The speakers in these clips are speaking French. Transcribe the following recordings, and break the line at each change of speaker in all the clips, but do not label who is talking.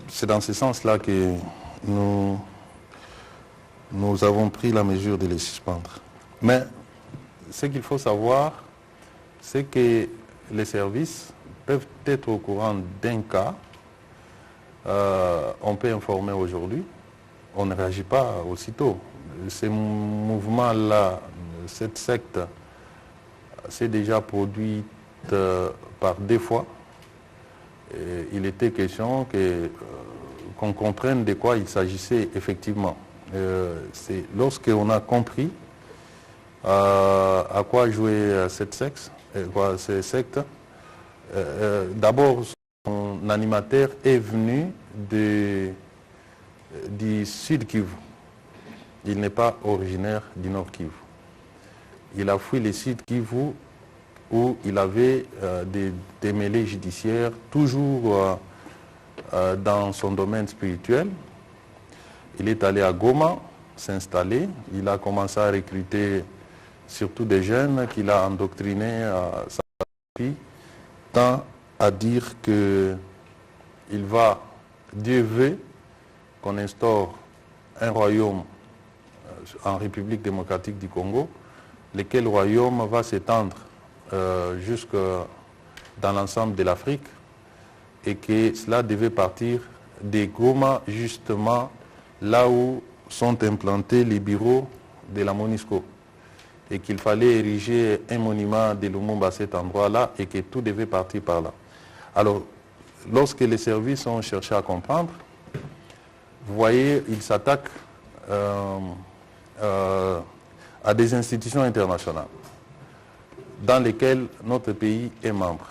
c'est dans ce sens-là que nous avons pris la mesure de les suspendre. Mais ce qu'il faut savoir, c'est que les services peuvent être au courant d'un cas. On peut informer aujourd'hui, on ne réagit pas aussitôt. Ces mouvements-là, cette secte, s'est déjà produite par deux fois. Et il était question qu'on comprenne de quoi il s'agissait effectivement. C'est lorsqu'on a compris à quoi jouait cette secte, d'abord son animateur est venu du Sud Kivu. Il n'est pas originaire du Nord Kivu. Il a fui le Sud Kivu où il avait des mêlées judiciaires, toujours dans son domaine spirituel. Il est allé à Goma s'installer. Il a commencé à recruter surtout des jeunes qu'il a endoctrinés à sa vie, tant à dire que Dieu veut qu'on instaure un royaume en République démocratique du Congo, lequel royaume va s'étendre jusque dans l'ensemble de l'Afrique, et que cela devait partir des Goma, justement là où sont implantés les bureaux de la MONUSCO, et qu'il fallait ériger un monument de Lumumba à cet endroit-là, et que tout devait partir par là. Alors, lorsque les services ont cherché à comprendre, vous voyez, ils s'attaquent à des institutions internationales dans lesquelles notre pays est membre.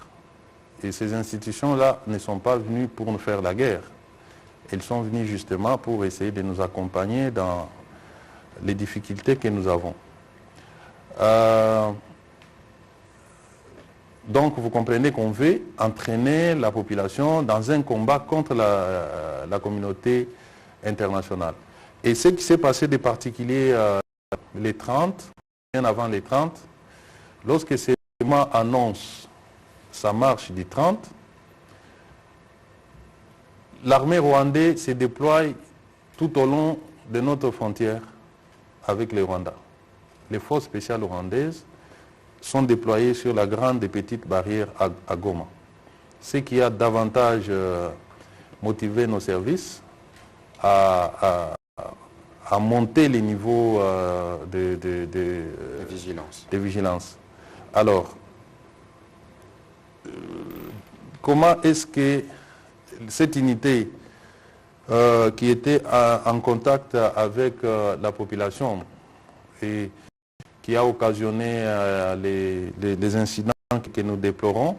Et ces institutions-là ne sont pas venues pour nous faire la guerre. Elles sont venues justement pour essayer de nous accompagner dans les difficultés que nous avons. Donc vous comprenez qu'on veut entraîner la population dans un combat contre la communauté internationale. Et ce qui s'est passé de particulier les 30, bien avant les 30, lorsque ces éléments annoncent sa marche du 30, l'armée rwandaise se déploie tout au long de notre frontière avec le Rwanda. Les forces spéciales rwandaises sont déployées sur la grande et petite barrière à Goma. Ce qui a davantage motivé nos services à monter les niveaux de vigilance. Alors, comment est-ce que cette unité qui était en contact avec la population et qui a occasionné les incidents que nous déplorons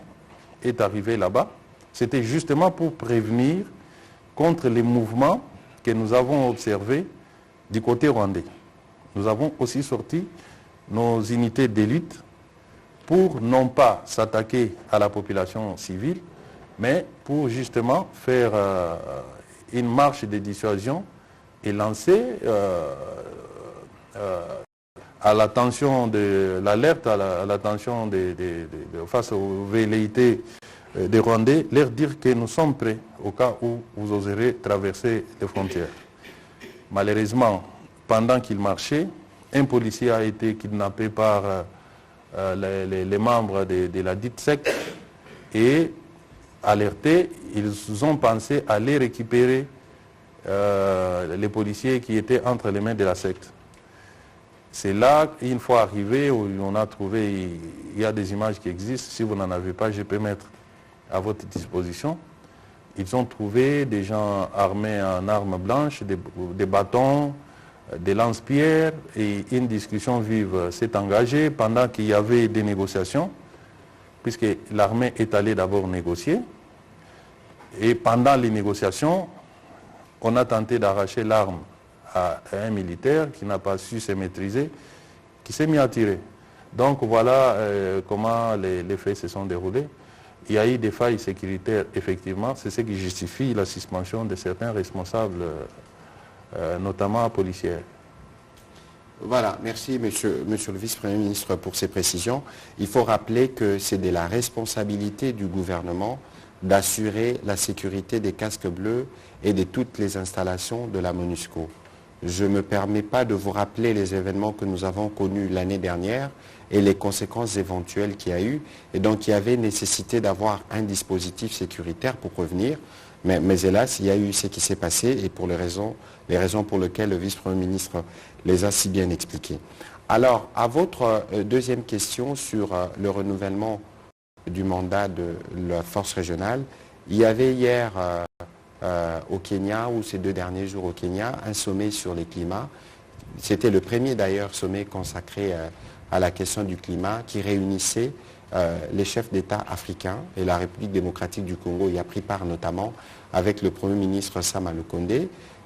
est arrivée là-bas? C'était justement pour prévenir contre les mouvements que nous avons observés du côté rwandais. Nous avons aussi sorti nos unités d'élite pour non pas s'attaquer à la population civile, mais pour justement faire une marche de dissuasion et lancer à l'attention de l'alerte, à l'attention face aux velléités des Rwandais, leur dire que nous sommes prêts au cas où vous oserez traverser les frontières. Malheureusement, pendant qu'ils marchaient, un policier a été kidnappé par les membres de la dite secte et alertés, ils ont pensé aller récupérer les policiers qui étaient entre les mains de la secte. C'est là, une fois arrivé, où on a trouvé, il y a des images qui existent, si vous n'en avez pas, je peux mettre à votre disposition. Ils ont trouvé des gens armés en armes blanches, des bâtons, des lance-pierres, et une discussion vive s'est engagée pendant qu'il y avait des négociations, puisque l'armée est allée d'abord négocier. Et pendant les négociations, on a tenté d'arracher l'arme à un militaire qui n'a pas su se maîtriser, qui s'est mis à tirer. Donc voilà comment les faits se sont déroulés. Il y a eu des failles sécuritaires, effectivement, c'est ce qui justifie la suspension de certains responsables, notamment policiers.
Voilà, merci monsieur le vice-premier ministre pour ces précisions. Il faut rappeler que c'est de la responsabilité du gouvernement d'assurer la sécurité des casques bleus et de toutes les installations de la MONUSCO. Je ne me permets pas de vous rappeler les événements que nous avons connus l'année dernière et les conséquences éventuelles qu'il y a eu. Et donc, il y avait nécessité d'avoir un dispositif sécuritaire pour revenir. Mais hélas, il y a eu ce qui s'est passé et pour les raisons pour lesquelles le vice-premier ministre les a si bien expliquées. Alors, à votre deuxième question sur le renouvellement du mandat de la force régionale, il y avait hier au Kenya, ou ces 2 derniers jours au Kenya, un sommet sur les climats. C'était le premier d'ailleurs sommet consacré à la question du climat qui réunissait les chefs d'État africains et la République démocratique du Congo y a pris part notamment avec le Premier ministre Sama Lukonde.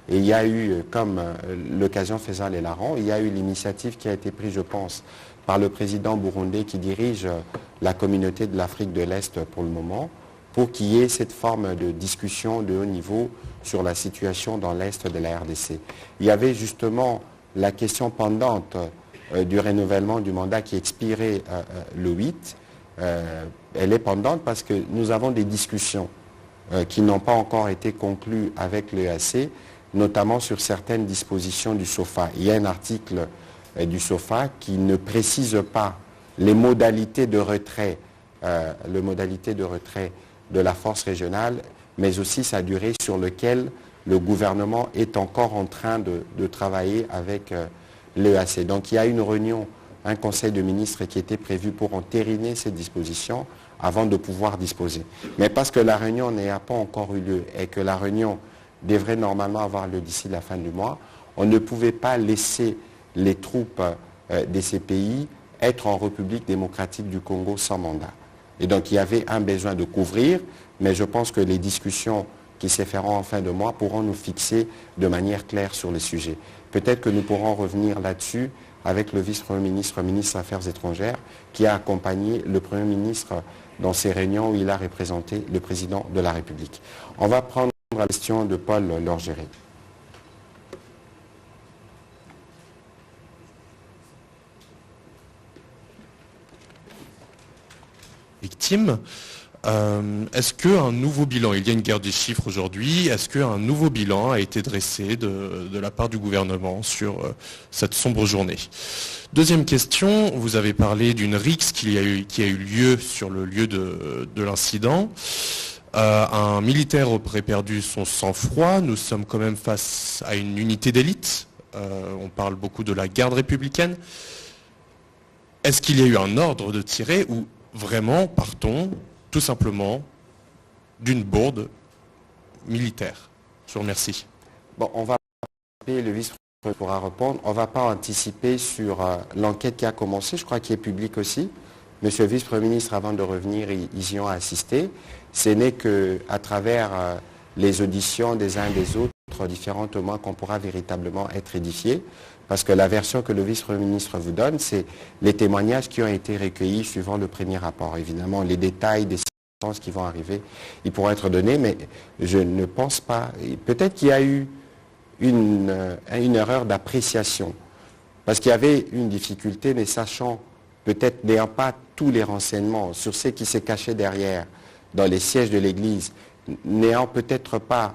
Et il y a eu, comme l'occasion faisant les larrons, il y a eu l'initiative qui a été prise, je pense, par le président burundais qui dirige la communauté de l'Afrique de l'Est pour le moment, pour qu'il y ait cette forme de discussion de haut niveau sur la situation dans l'Est de la RDC. Il y avait justement la question pendante du renouvellement du mandat qui expirait le 8. Elle est pendante parce que nous avons des discussions qui n'ont pas encore été conclues avec l'EAC, notamment sur certaines dispositions du SOFA. Il y a un article du SOFA qui ne précise pas les modalités de retrait, de la force régionale, mais aussi sa durée sur laquelle le gouvernement est encore en train de travailler avec l'EAC. Donc il y a une réunion, un conseil de ministres qui était prévu pour entériner ces dispositions avant de pouvoir disposer. Mais parce que la réunion n'a pas encore eu lieu et que la réunion devrait normalement avoir lieu d'ici la fin du mois, on ne pouvait pas laisser les troupes de ces pays être en République démocratique du Congo sans mandat. Et donc il y avait un besoin de couvrir, mais je pense que les discussions qui se feront en fin de mois pourront nous fixer de manière claire sur les sujets. Peut-être que nous pourrons revenir là-dessus avec le vice-premier ministre, ministre des Affaires étrangères, qui a accompagné le Premier ministre dans ces réunions où il a représenté le président de la République. On va prendre la question de Paul Lorgeret.
Victime. Est-ce qu'un nouveau bilan, il y a une guerre des chiffres aujourd'hui, est-ce qu'un nouveau bilan a été dressé de la part du gouvernement sur cette sombre journée? Deuxième question, vous avez parlé d'une rixe qui a eu lieu sur le lieu de l'incident. Un militaire aurait perdu son sang-froid, nous sommes quand même face à une unité d'élite, on parle beaucoup de la garde républicaine. Est-ce qu'il y a eu un ordre de tirer ou vraiment partons tout simplement d'une bourde militaire? Je vous remercie.
Bon, on va le vice-président pourra répondre. On ne va pas anticiper sur l'enquête qui a commencé, je crois qu'il est public aussi. Monsieur le vice-premier ministre, avant de revenir, ils y ont assisté. Ce n'est qu'à travers les auditions des uns et des autres, différents témoins, qu'on pourra véritablement être édifié. Parce que la version que le vice-premier ministre vous donne, c'est les témoignages qui ont été recueillis suivant le premier rapport. Évidemment, les détails des circonstances qui vont arriver, ils pourront être donnés, mais je ne pense pas. Peut-être qu'il y a eu une erreur d'appréciation. Parce qu'il y avait une difficulté, mais sachant, peut-être n'ayant pas tous les renseignements sur ce qui s'est caché derrière, dans les sièges de l'Église, n'ayant peut-être pas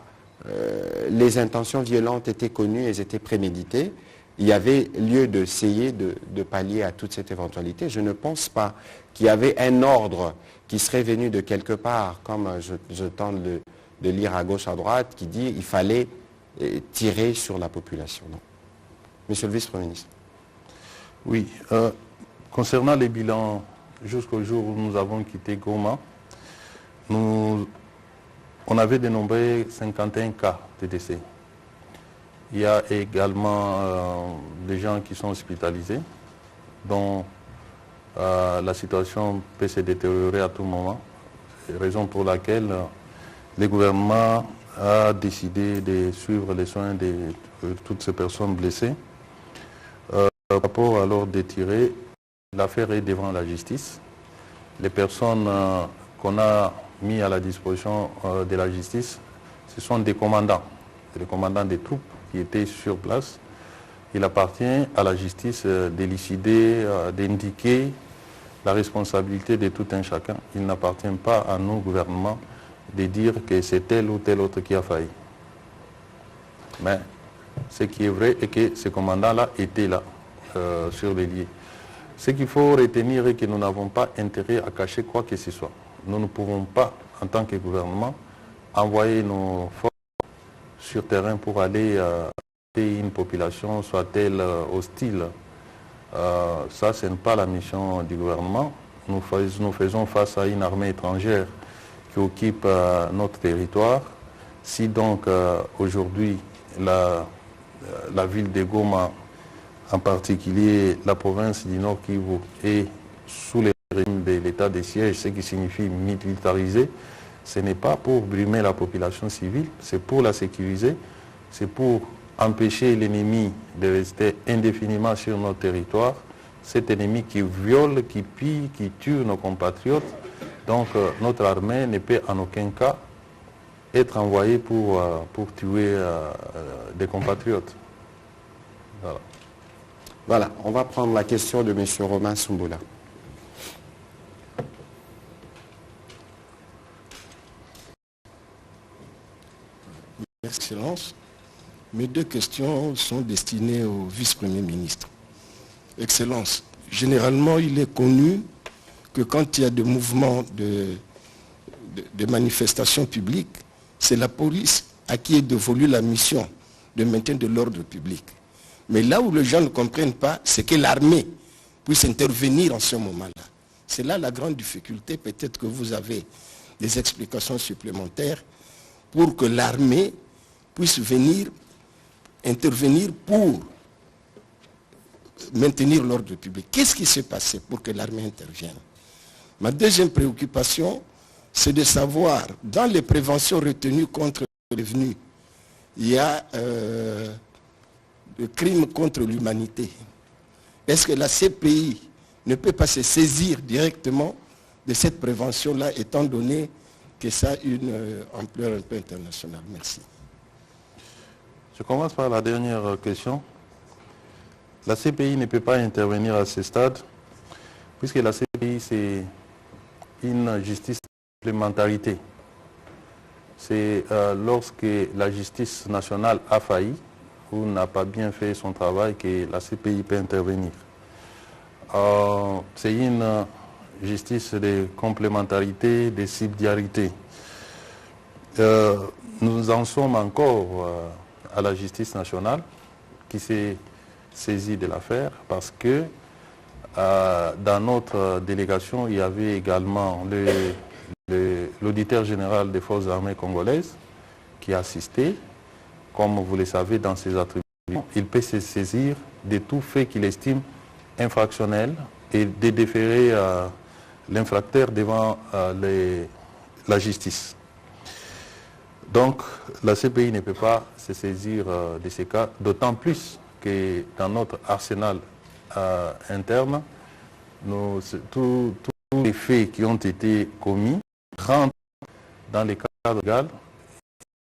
les intentions violentes étaient connues, elles étaient préméditées, il y avait lieu d'essayer de pallier à toute cette éventualité. Je ne pense pas qu'il y avait un ordre qui serait venu de quelque part, comme je tente de lire à gauche, à droite, qui dit qu'il fallait tirer sur la population. Non. Monsieur le vice-premier ministre.
Oui, concernant les bilans, jusqu'au jour où nous avons quitté Goma, on avait dénombré 51 cas de décès. Il y a également des gens qui sont hospitalisés, dont la situation peut se détériorer à tout moment. C'est la raison pour laquelle le gouvernement a décidé de suivre les soins de toutes ces personnes blessées. Par rapport à l'ordre de tirer, l'affaire est devant la justice. Les personnes qu'on a mis à la disposition de la justice, ce sont des commandants des troupes qui étaient sur place. Il appartient à la justice d'élucider, d'indiquer la responsabilité de tout un chacun. Il n'appartient pas à nous, gouvernement, de dire que c'est tel ou tel autre qui a failli. Mais ce qui est vrai est que ce commandant-là était là, sur les lieux. Ce qu'il faut retenir est que nous n'avons pas intérêt à cacher quoi que ce soit. Nous ne pouvons pas, en tant que gouvernement, envoyer nos forces sur terrain pour aller aider une population, soit-elle hostile. Ça, ce n'est pas la mission du gouvernement. Nous faisons face à une armée étrangère qui occupe notre territoire. Si donc aujourd'hui la ville de Goma, en particulier la province du Nord Kivu, est sous le régime de l'état de siège, ce qui signifie militariser, ce n'est pas pour brimer la population civile, c'est pour la sécuriser, c'est pour empêcher l'ennemi de rester indéfiniment sur notre territoire, cet ennemi qui viole, qui pille, qui tue nos compatriotes. Donc notre armée ne peut en aucun cas être envoyée pour tuer des compatriotes. Voilà.
Voilà, on va prendre la question de M. Romain Soumbula.
Excellence, mes deux questions sont destinées au vice-premier ministre. Excellence, généralement, il est connu que quand il y a des mouvements de manifestations publiques, c'est la police à qui est dévolue la mission de maintien de l'ordre public. Mais là où les gens ne comprennent pas, c'est que l'armée puisse intervenir en ce moment-là. C'est là la grande difficulté. Peut-être que vous avez des explications supplémentaires pour que l'armée puisse venir intervenir pour maintenir l'ordre public. Qu'est-ce qui s'est passé pour que l'armée intervienne? Ma deuxième préoccupation, c'est de savoir, dans les préventions retenues contre les revenus, il y a le crime contre l'humanité. Est-ce que la CPI ne peut pas se saisir directement de cette prévention-là, étant donné que ça a une ampleur un peu internationale? Merci.
Je commence par la dernière question. La CPI ne peut pas intervenir à ce stade, puisque la CPI, c'est une justice de complémentarité. C'est lorsque la justice nationale a failli ou n'a pas bien fait son travail que la CPI peut intervenir. C'est une justice de complémentarité, de subsidiarité. Nous en sommes encore à la justice nationale qui s'est saisie de l'affaire parce que dans notre délégation, il y avait également l'auditeur général des forces armées congolaises qui a assisté. Comme vous le savez, dans ses attributions, il peut se saisir de tout fait qu'il estime infractionnel et de déférer l'infracteur devant la justice. Donc, la CPI ne peut pas se saisir de ces cas, d'autant plus que dans notre arsenal interne, tous les faits qui ont été commis rentrent dans les cadres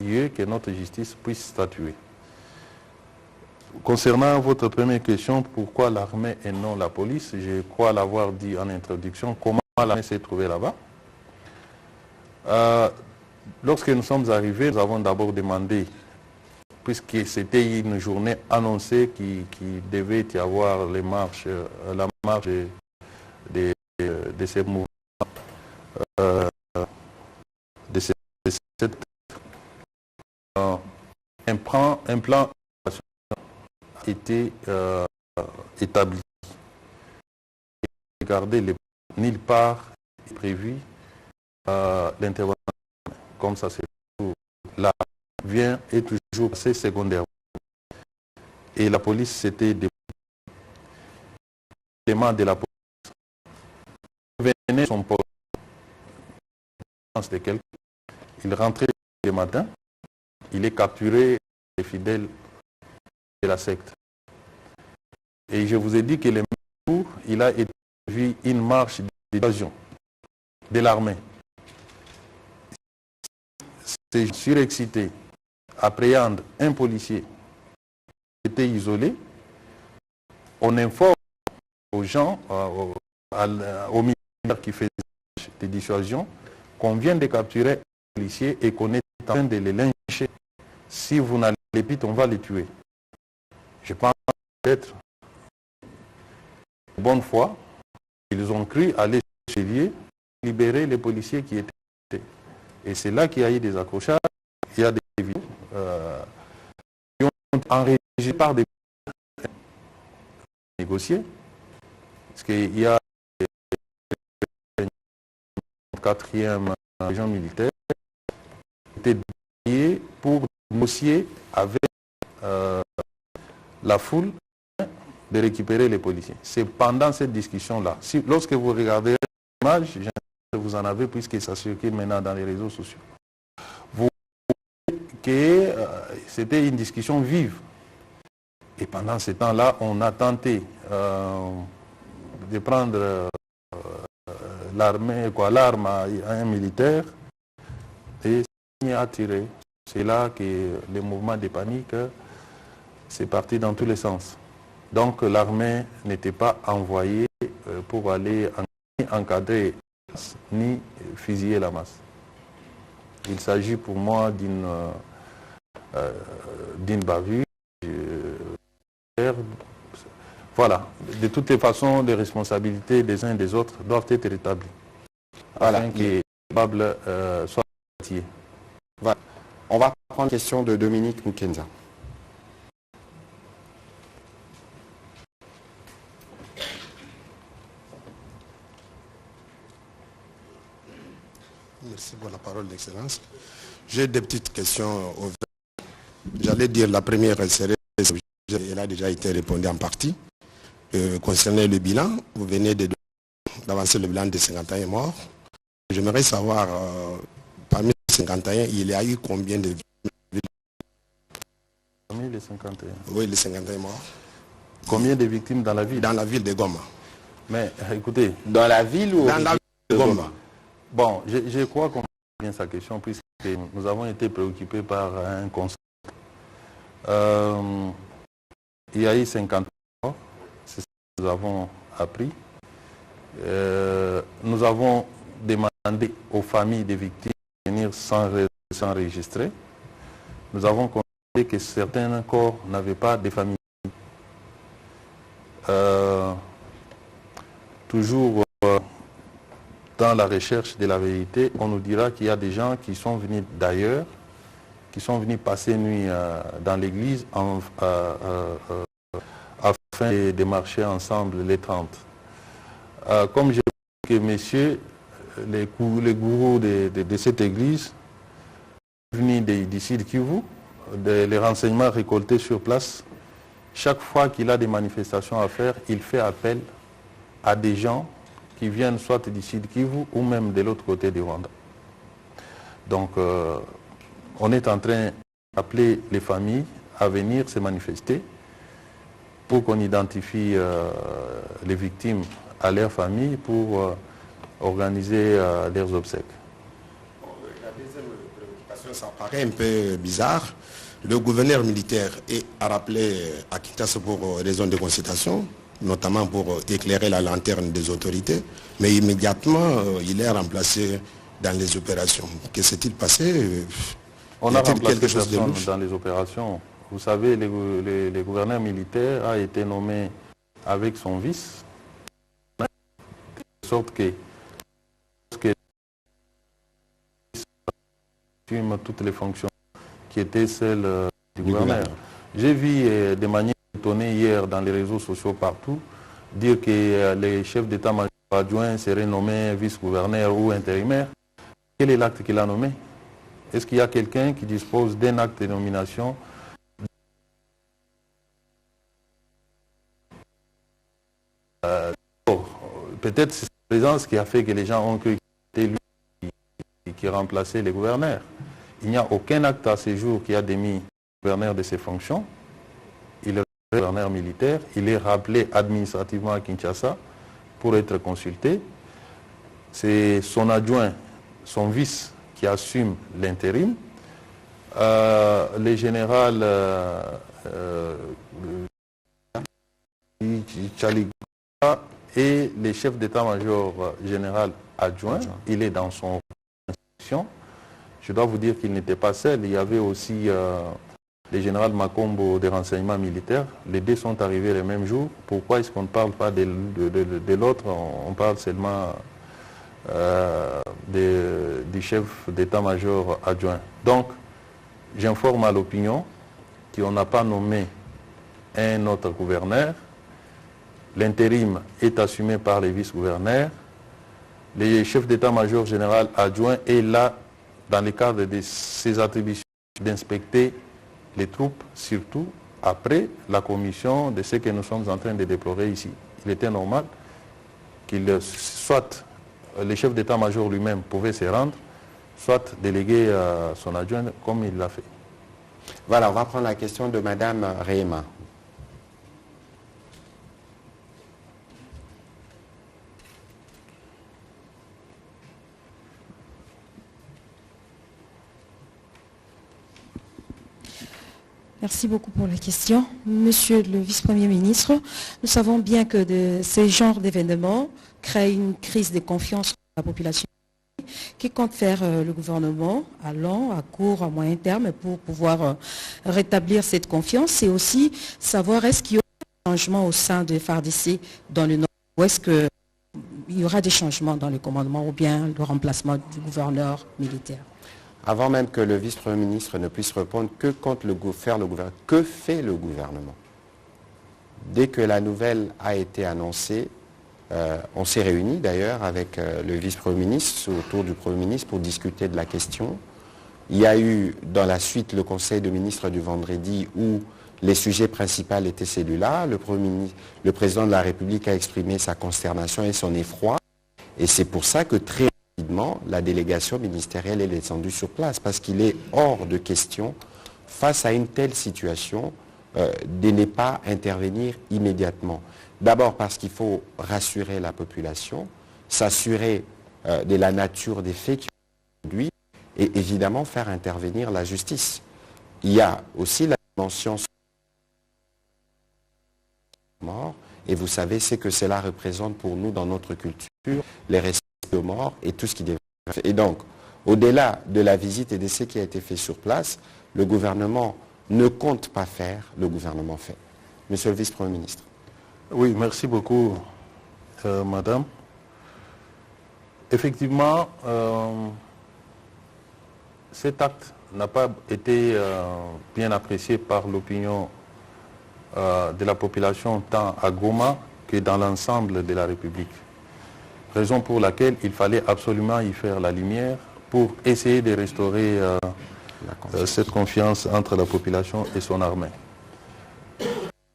légaux que notre justice puisse statuer. Concernant votre première question, pourquoi l'armée et non la police, je crois l'avoir dit en introduction, comment l'armée s'est trouvée là-bas. Lorsque nous sommes arrivés, nous avons d'abord demandé, puisque c'était une journée annoncée qui devait y avoir la marche de ces mouvements, un plan a été établi. Regardez, nulle part est prévu l'intervention comme ça c'est tout. Là vient est toujours assez secondaire. Et la police s'était l'élément de la police venait son poste de quelqu'un. Il rentrait le matin, il est capturé les fidèles de la secte. Et je vous ai dit que le même jour, il a vu une marche d'évasion de l'armée. C'est surexcité, appréhende un policier qui était isolé, on informe aux gens, aux militaires qui faisaient des dissuasions, qu'on vient de capturer policiers et qu'on est en train de les lyncher. Si vous n'allez pas vite, on va les tuer. Je pense peut-être de bonne foi, ils ont cru aller chez lui, libérer les policiers qui étaient. Et c'est là qu'il y a eu des accrochages, il y a des vidéos qui ont enregistré par des négociés. Parce qu'il y a une 4e région militaire qui était dédiée pour négocier avec la foule de récupérer les policiers. C'est pendant cette discussion-là. Lorsque vous regardez l'image, vous en avez puisque ça circule maintenant dans les réseaux sociaux. Vous voyez que c'était une discussion vive. Et pendant ce temps-là, on a tenté de prendre l'arme à un militaire et à tirer. C'est là que le mouvement de panique c'est parti dans tous les sens. Donc l'armée n'était pas envoyée pour aller ni encadrer ni fusiller la masse. Il s'agit pour moi d'une bavure. Voilà. De toutes les façons, les responsabilités des uns et des autres doivent être rétablies. Voilà. Afin que les coupables soient châtiés.
Voilà. On va prendre une question de Dominique Mukenza.
Merci pour la parole d'excellence. J'ai des petites questions. J'allais dire la première, elle serait, elle a déjà été répondue en partie. Concernant le bilan, vous venez d'avancer le bilan de 51 morts. J'aimerais savoir, parmi les 51, il y a eu combien de victimes?
Parmi les 51?
Oui, les 51 morts.
Combien de victimes dans la ville?
Dans la ville de Goma.
Mais écoutez...
Dans la ville ou...
Dans la ville de Goma.
Bon, je crois qu'on a bien sa question puisque nous avons été préoccupés par un constat. Il y a eu 50 morts, c'est ce que nous avons appris. Nous avons demandé aux familles des victimes de venir s'enregistrer. Nous avons constaté que certains corps n'avaient pas de famille. Toujours dans la recherche de la vérité, on nous dira qu'il y a des gens qui sont venus d'ailleurs, qui sont venus passer nuit dans l'église afin de marcher ensemble les 30. Comme j'ai dit que messieurs, les gourous de cette église, venus d'ici de Kivu, les renseignements récoltés sur place, chaque fois qu'il a des manifestations à faire, il fait appel à des gens qui viennent soit d'ici de Kivu ou même de l'autre côté du Rwanda. Donc, on est en train d'appeler les familles à venir se manifester pour qu'on identifie les victimes à leurs familles pour organiser leurs obsèques.
La deuxième préoccupation, ça paraît un peu bizarre. Le gouverneur militaire a rappelé à Kinshasa pour raison de consultation, notamment pour éclairer la lanterne des autorités, mais immédiatement, il est remplacé dans les opérations. Que s'est-il passé?
On a remplacé personne dans les opérations. Vous savez, le gouverneur militaire a été nommé avec son vice, de sorte que toutes les fonctions qui étaient celles du gouverneur. J'ai vu de manière étonnée hier dans les réseaux sociaux partout dire que les chefs d'état-major adjoints seraient nommés vice-gouverneurs ou intérimaires. Quel est l'acte qu'il a nommé? Est-ce qu'il y a quelqu'un qui dispose d'un acte de nomination? Peut-être c'est sa présence qui a fait que les gens ont cru que c'était lui qui remplaçait les gouverneurs. Il n'y a aucun acte à ce jour qui a démis le gouverneur de ses fonctions. Il est gouverneur militaire, il est rappelé administrativement à Kinshasa pour être consulté. C'est son adjoint, son vice qui assume l'intérim. Les générales Tchaliga et les chefs d'état-major général adjoint, il est dans son institution. je dois vous dire qu'il n'était pas seul. Il y avait aussi le général Makombo des renseignements militaires. Les deux sont arrivés le même jour. Pourquoi est-ce qu'on ne parle pas de l'autre? On parle seulement du chef d'état-major adjoint. Donc, j'informe à l'opinion qu'on n'a pas nommé un autre gouverneur. L'intérim est assumé par les vice-gouverneurs. Le chef d'état-major général adjoint est là, dans le cadre de ses attributions, d'inspecter les troupes, surtout après la commission de ce que nous sommes en train de déplorer ici. Il était normal qu'il soit le chef d'état-major lui-même pouvait se rendre, soit délégué à son adjoint comme il l'a fait.
Voilà, on va prendre la question de Madame Réma.
Merci beaucoup pour la question. Monsieur le vice-premier ministre, nous savons bien que ces genres d'événements créent une crise de confiance dans la population. Que compte faire le gouvernement à long, à court, à moyen terme pour pouvoir rétablir cette confiance et aussi savoir est-ce qu'il y aura des changements au sein de FARDC dans le Nord ou est-ce qu'il y aura des changements dans le commandement ou bien le remplacement du gouverneur militaire?
Avant même que le vice-premier ministre ne puisse répondre, que compte faire le gouvernement? Que fait le gouvernement? Dès que la nouvelle a été annoncée, on s'est réunis d'ailleurs avec le vice-premier ministre autour du premier ministre pour discuter de la question. Il y a eu dans la suite le conseil de ministres du vendredi où les sujets principaux étaient celui-là. Le président de la République a exprimé sa consternation et son effroi. Et c'est pour ça que très rapidement, la délégation ministérielle est descendue sur place parce qu'il est hors de question, face à une telle situation, de ne pas intervenir immédiatement. D'abord parce qu'il faut rassurer la population, s'assurer de la nature des faits qui ont produit et évidemment faire intervenir la justice. Il y a aussi la dimension mort et vous savez ce que cela représente pour nous dans notre culture, les respects aux morts et tout ce qui devrait être fait. Et donc, au-delà de la visite et de ce qui a été fait sur place, le gouvernement ne compte pas faire, le gouvernement fait. Monsieur le vice-premier ministre.
Oui, merci beaucoup, madame. Effectivement, cet acte n'a pas été bien apprécié par l'opinion de la population tant à Goma que dans l'ensemble de la République. Raison pour laquelle il fallait absolument y faire la lumière pour essayer de restaurer cette confiance entre la population et son armée.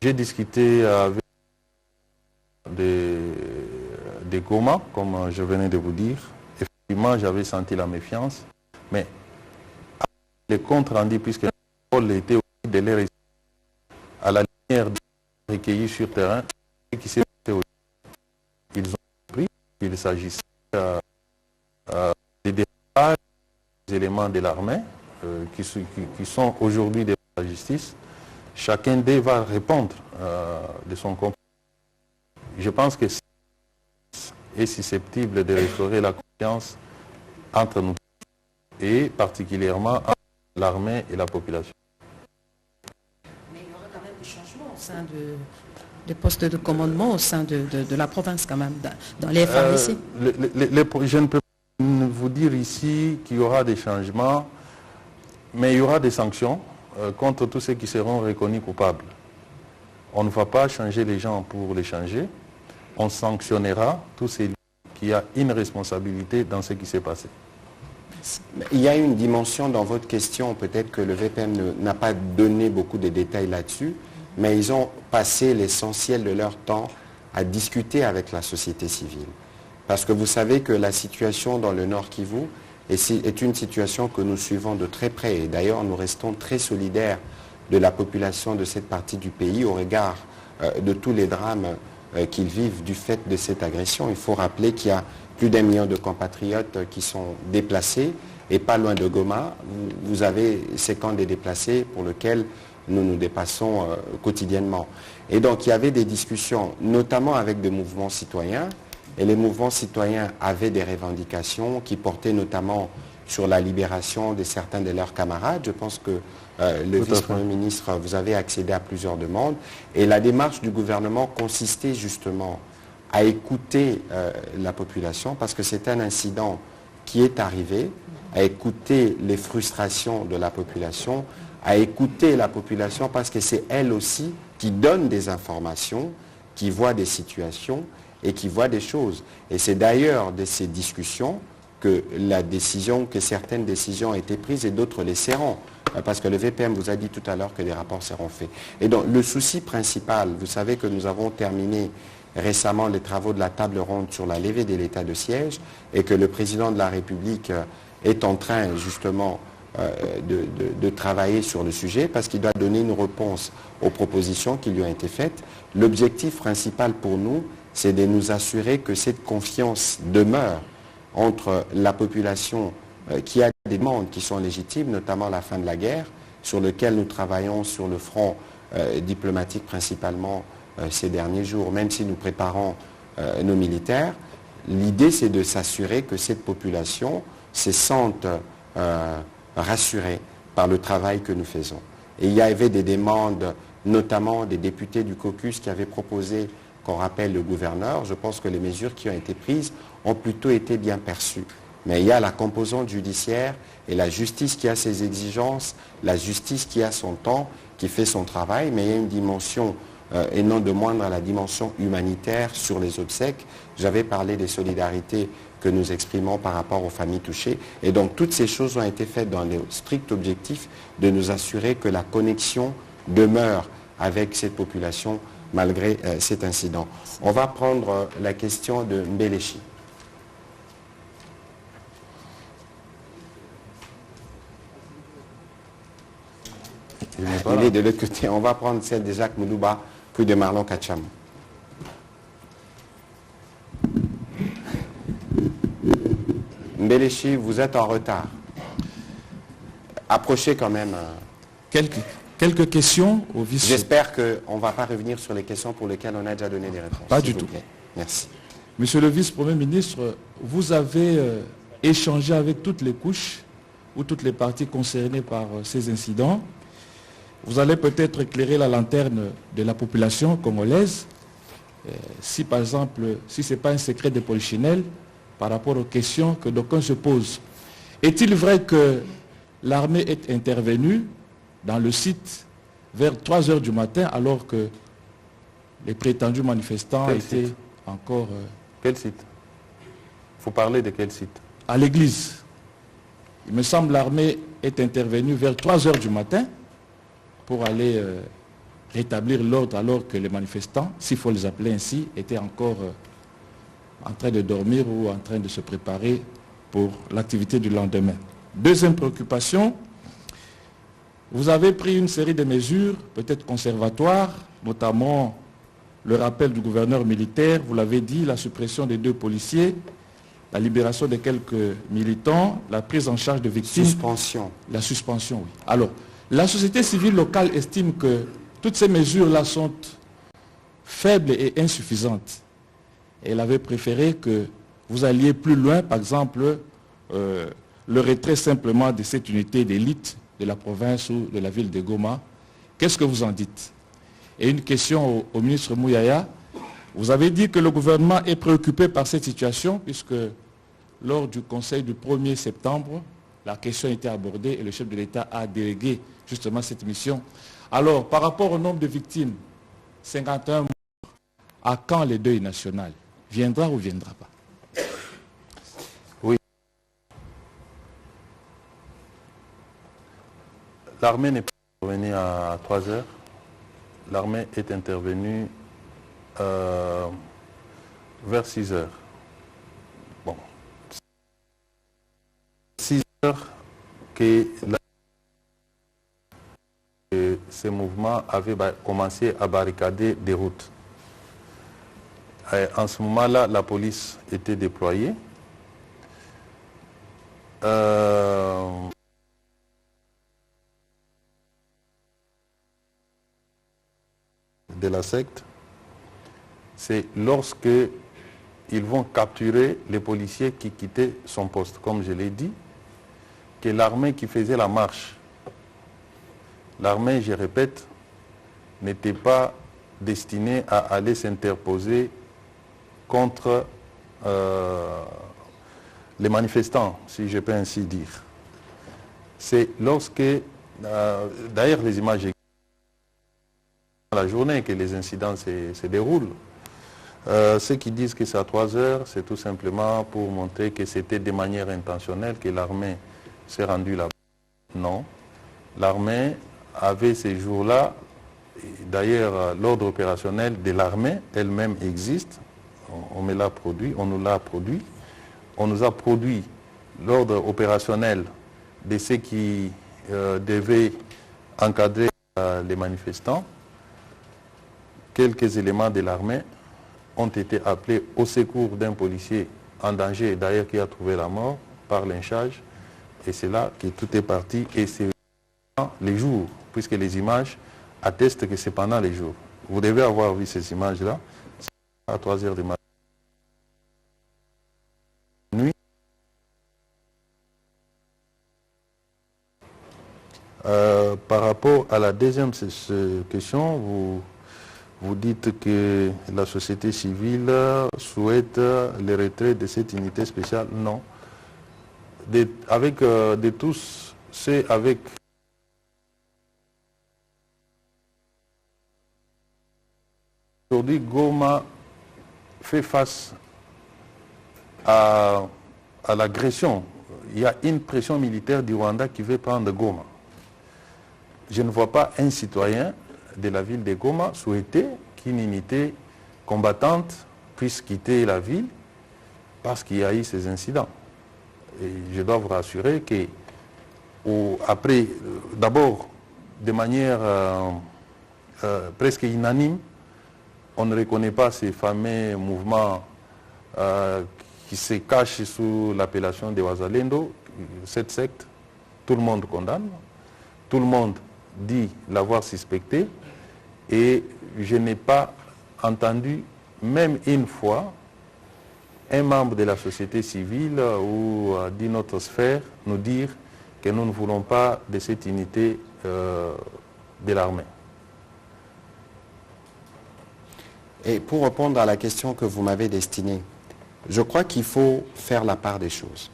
J'ai discuté avec des Goma, comme je venais de vous dire. Effectivement, j'avais senti la méfiance, mais les comptes rendus, puisque le rôle était aussi de les à la lumière des recueillis sur terrain, ce qui s'est passé aujourd'hui. Ils ont compris qu'il s'agissait des éléments de l'armée qui sont aujourd'hui de la justice. Chacun d'eux va répondre de son comportement. Je pense que est susceptible de restaurer la confiance entre nous et particulièrement entre l'armée et la population.
Mais il y aura quand même des changements au sein des postes de commandement au sein de la province quand même, dans les FARDC.
Je ne peux pas vous dire ici qu'il y aura des changements, mais il y aura des sanctions contre tous ceux qui seront reconnus coupables. On ne va pas changer les gens pour les changer. On sanctionnera tous celui qui a une responsabilité dans ce qui s'est passé.
Il y a une dimension dans votre question, peut-être que le VPM n'a pas donné beaucoup de détails là-dessus, mais ils ont passé l'essentiel de leur temps à discuter avec la société civile. Parce que vous savez que la situation dans le Nord Kivu est une situation que nous suivons de très près. Et d'ailleurs, nous restons très solidaires de la population de cette partie du pays au regard de tous les drames qu'ils vivent du fait de cette agression. Il faut rappeler qu'il y a plus d'1 million de compatriotes qui sont déplacés et pas loin de Goma, vous avez ces camps des déplacés pour lesquels nous nous dépassons quotidiennement. Et donc il y avait des discussions, notamment avec des mouvements citoyens, et les mouvements citoyens avaient des revendications qui portaient notamment sur la libération de certains de leurs camarades. Je pense que le vice-premier ministre, vous avez accédé à plusieurs demandes. Et la démarche du gouvernement consistait justement à écouter la population, parce que c'est un incident qui est arrivé, à écouter les frustrations de la population, à écouter la population parce que c'est elle aussi qui donne des informations, qui voit des situations et qui voit des choses. Et c'est d'ailleurs de ces discussions que certaines décisions ont été prises et d'autres les seront. Parce que le VPM vous a dit tout à l'heure que des rapports seront faits. Et donc le souci principal, vous savez que nous avons terminé récemment les travaux de la table ronde sur la levée de l'état de siège et que le président de la République est en train justement de travailler sur le sujet parce qu'il doit donner une réponse aux propositions qui lui ont été faites. L'objectif principal pour nous, c'est de nous assurer que cette confiance demeure entre la population qui a des demandes qui sont légitimes, notamment la fin de la guerre, sur lequel nous travaillons sur le front diplomatique principalement ces derniers jours, même si nous préparons nos militaires. L'idée, c'est de s'assurer que cette population se sente rassurée par le travail que nous faisons. Et il y avait des demandes, notamment des députés du caucus qui avaient proposé qu'on rappelle le gouverneur. Je pense que les mesures qui ont été prises ont plutôt été bien perçues. Mais il y a la composante judiciaire et la justice qui a ses exigences, la justice qui a son temps, qui fait son travail, mais il y a une dimension, et non de moindre, la dimension humanitaire sur les obsèques. J'avais parlé des solidarités que nous exprimons par rapport aux familles touchées. Et donc toutes ces choses ont été faites dans le strict objectif de nous assurer que la connexion demeure avec cette population malgré cet incident. On va prendre la question de Mbelechi. Il est de l'autre côté. On va prendre celle de Jacques Moulouba, puis de Marlon Kacham. Mbelechi, vous êtes en retard. Approchez quand même.
Quelques questions au vice.
J'espère qu'on ne va pas revenir sur les questions pour lesquelles on a déjà donné des réponses.
Pas du tout.
Merci.
Monsieur le vice-premier ministre, vous avez échangé avec toutes les couches ou toutes les parties concernées par ces incidents. Vous allez peut-être éclairer la lanterne de la population congolaise, si par exemple, si ce n'est pas un secret de polichinelle, par rapport aux questions que d'aucuns se posent. Est-il vrai que l'armée est intervenue dans le site vers 3 heures du matin alors que les prétendus manifestants étaient encore...
Quel site? Il faut parler de quel site?
À l'église. Il me semble que l'armée est intervenue vers 3 heures du matin pour aller rétablir l'ordre alors que les manifestants, s'il faut les appeler ainsi, étaient encore en train de dormir ou en train de se préparer pour l'activité du lendemain. Deuxième préoccupation, vous avez pris une série de mesures, peut-être conservatoires, notamment le rappel du gouverneur militaire, vous l'avez dit, la suppression des 2 policiers, la libération de quelques militants, la prise en charge de victimes.
Suspension.
La suspension, oui. Alors, la société civile locale estime que toutes ces mesures-là sont faibles et insuffisantes. Elle avait préféré que vous alliez plus loin, par exemple, le retrait simplement de cette unité d'élite de la province ou de la ville de Goma. Qu'est-ce que vous en dites? Et une question au ministre Mouyaya. Vous avez dit que le gouvernement est préoccupé par cette situation puisque lors du conseil du 1er septembre, la question a été abordée et le chef de l'État a délégué justement cette mission. Alors, par rapport au nombre de victimes, 51 morts, à quand le deuil national? Viendra ou viendra pas?
Oui. L'armée n'est pas intervenue à 3 heures. L'armée est intervenue vers 6 heures. Bon. 6 heures que ces mouvements avaient commencé à barricader des routes. Et en ce moment-là, la police était déployée. De la secte, c'est lorsque ils vont capturer les policiers qui quittaient son poste. Comme je l'ai dit, que l'armée qui faisait la marche, l'armée, je répète, n'était pas destinée à aller s'interposer contre les manifestants, si je peux ainsi dire. C'est lorsque, d'ailleurs les images la journée que les incidents se déroulent. Ceux qui disent que c'est à 3 heures, c'est tout simplement pour montrer que c'était de manière intentionnelle que l'armée s'est rendue là-bas. Non. L'armée avait ces jours-là, d'ailleurs l'ordre opérationnel de l'armée elle-même existe, on me l'a produit, on nous l'a produit, on nous a produit l'ordre opérationnel de ceux qui devaient encadrer les manifestants. Quelques éléments de l'armée ont été appelés au secours d'un policier en danger, d'ailleurs qui a trouvé la mort par lynchage. Et c'est là que tout est parti. Et c'est les jours, puisque les images attestent que c'est pendant les jours. Vous devez avoir vu ces images-là. À 3 heures du matin. Nuit. Par rapport à la deuxième question, vous dites que la société civile souhaite le retrait de cette unité spéciale. Non. Avec de tous, c'est avec aujourd'hui Goma fait face à l'agression. Il y a une pression militaire du Rwanda qui veut prendre Goma. Je ne vois pas un citoyen de la ville de Goma souhaiter qu'une unité combattante puisse quitter la ville parce qu'il y a eu ces incidents. Et je dois vous rassurer que, après, d'abord, de manière presque unanime, on ne reconnaît pas ces fameux mouvements qui se cachent sous l'appellation de Wazalendo, cette secte. Tout le monde condamne, tout le monde dit l'avoir suspecté, et je n'ai pas entendu même une fois un membre de la société civile ou d'une autre sphère nous dire que nous ne voulons pas de cette unité de l'armée.
Et pour répondre à la question que vous m'avez destinée, je crois qu'il faut faire la part des choses.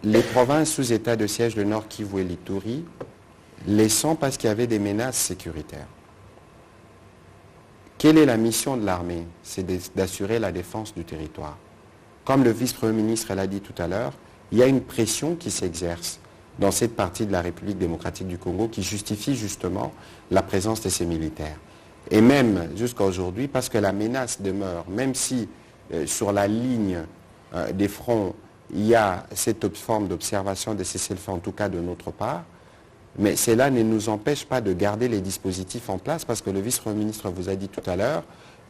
Les provinces sous état de siège, le Nord Kivu et l'Ituri, les sont parce qu'il y avait des menaces sécuritaires. Quelle est la mission de l'armée? C'est d'assurer la défense du territoire. Comme le vice-premier ministre l'a dit tout à l'heure, il y a une pression qui s'exerce dans cette partie de la République démocratique du Congo qui justifie justement la présence de ces militaires. Et même jusqu'à aujourd'hui, parce que la menace demeure, même si sur la ligne des fronts, il y a cette forme d'observation des cessez-le-feu, en tout cas de notre part, mais cela ne nous empêche pas de garder les dispositifs en place parce que le vice-premier ministre vous a dit tout à l'heure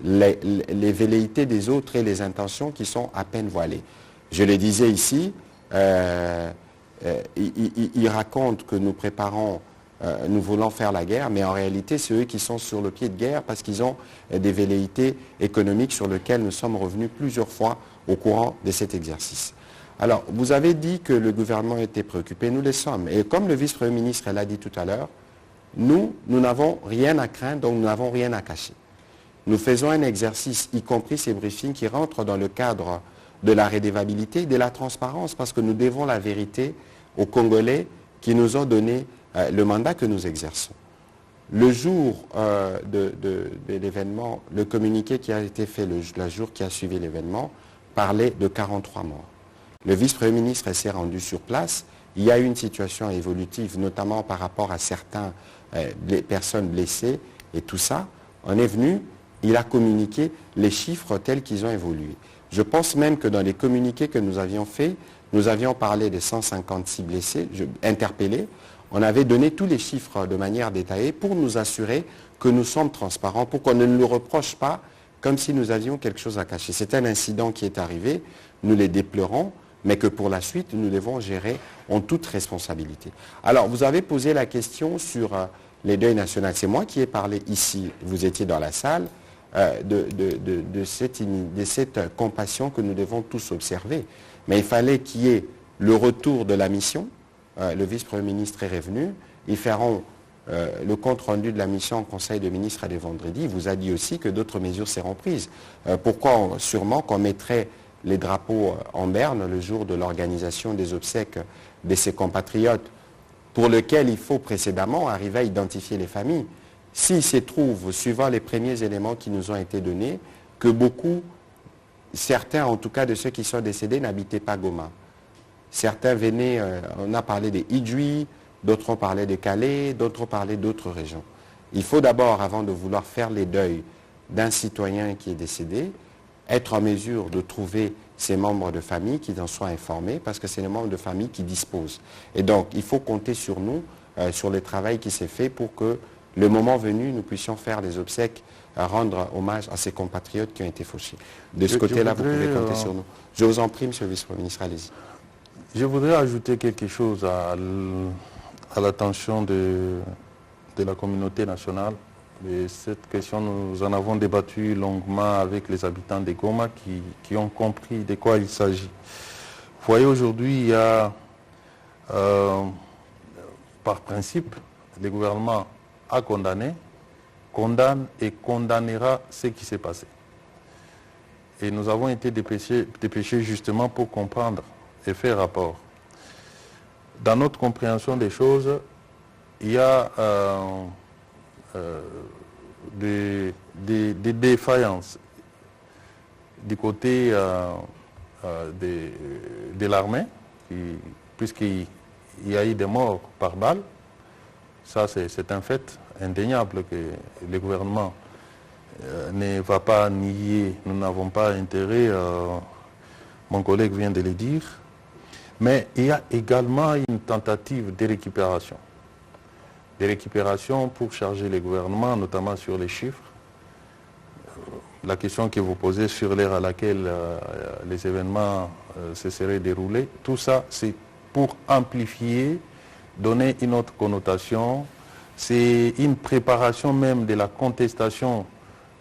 les velléités des autres et les intentions qui sont à peine voilées. Je le disais ici, il raconte que nous préparons, nous voulons faire la guerre, mais en réalité c'est eux qui sont sur le pied de guerre parce qu'ils ont des velléités économiques sur lesquelles nous sommes revenus plusieurs fois au courant de cet exercice. Alors, vous avez dit que le gouvernement était préoccupé, nous le sommes. Et comme le vice-premier ministre l'a dit tout à l'heure, nous n'avons rien à craindre, donc nous n'avons rien à cacher. Nous faisons un exercice, y compris ces briefings, qui rentrent dans le cadre de la redevabilité et de la transparence, parce que nous devons la vérité aux Congolais qui nous ont donné le mandat que nous exerçons. Le jour de l'événement, le communiqué qui a été fait le jour qui a suivi l'événement parlait de 43 morts. Le vice-premier ministre s'est rendu sur place. Il y a eu une situation évolutive, notamment par rapport à certaines personnes blessées et tout ça. On est venu, il a communiqué les chiffres tels qu'ils ont évolué. Je pense même que dans les communiqués que nous avions faits, nous avions parlé de 156 blessés, interpellés. On avait donné tous les chiffres de manière détaillée pour nous assurer que nous sommes transparents, pour qu'on ne nous reproche pas comme si nous avions quelque chose à cacher. C'est un incident qui est arrivé, nous les déplorons, mais que pour la suite, nous devons gérer en toute responsabilité. Alors, vous avez posé la question sur les deuils nationaux. C'est moi qui ai parlé ici, vous étiez dans la salle, de cette compassion que nous devons tous observer. Mais il fallait qu'il y ait le retour de la mission, le vice-premier ministre est revenu. Ils feront le compte-rendu de la mission au Conseil des ministres à des vendredis. Il vous a dit aussi que d'autres mesures seront prises. Pourquoi sûrement qu'on mettrait les drapeaux en berne le jour de l'organisation des obsèques de ses compatriotes, pour lequel il faut précédemment arriver à identifier les familles. S'il se trouve, suivant les premiers éléments qui nous ont été donnés, que certains en tout cas de ceux qui sont décédés n'habitaient pas Goma. Certains venaient, on a parlé des Idjoui, d'autres ont parlé de Calais, d'autres ont parlé d'autres régions. Il faut d'abord, avant de vouloir faire les deuils d'un citoyen qui est décédé, être en mesure de trouver ses membres de famille qui en soient informés, parce que c'est les membres de famille qui disposent. Et donc, il faut compter sur nous, sur le travail qui s'est fait pour que, le moment venu, nous puissions faire les obsèques, rendre hommage à ces compatriotes qui ont été fauchés. De ce côté-là, vous pouvez compter sur nous. Je vous en prie, monsieur le vice-premier ministre, allez-y.
Je voudrais ajouter quelque chose à l'attention de la communauté nationale. Et cette question, nous en avons débattu longuement avec les habitants de Goma qui ont compris de quoi il s'agit. Vous voyez, aujourd'hui, il y a, par principe, le gouvernement a condamné, condamne et condamnera ce qui s'est passé. Et nous avons été dépêchés justement pour comprendre et faire rapport. Dans notre compréhension des choses, il y a des défaillances du côté de l'armée, puisqu'il y a eu des morts par balle. Ça, c'est un fait indéniable que le gouvernement ne va pas nier. Nous n'avons pas intérêt, mon collègue vient de le dire. Mais il y a également une tentative de récupération. Des récupérations pour charger les gouvernements, notamment sur les chiffres. La question que vous posez sur l'heure à laquelle les événements se seraient déroulés, tout ça, c'est pour amplifier, donner une autre connotation. C'est une préparation même de la contestation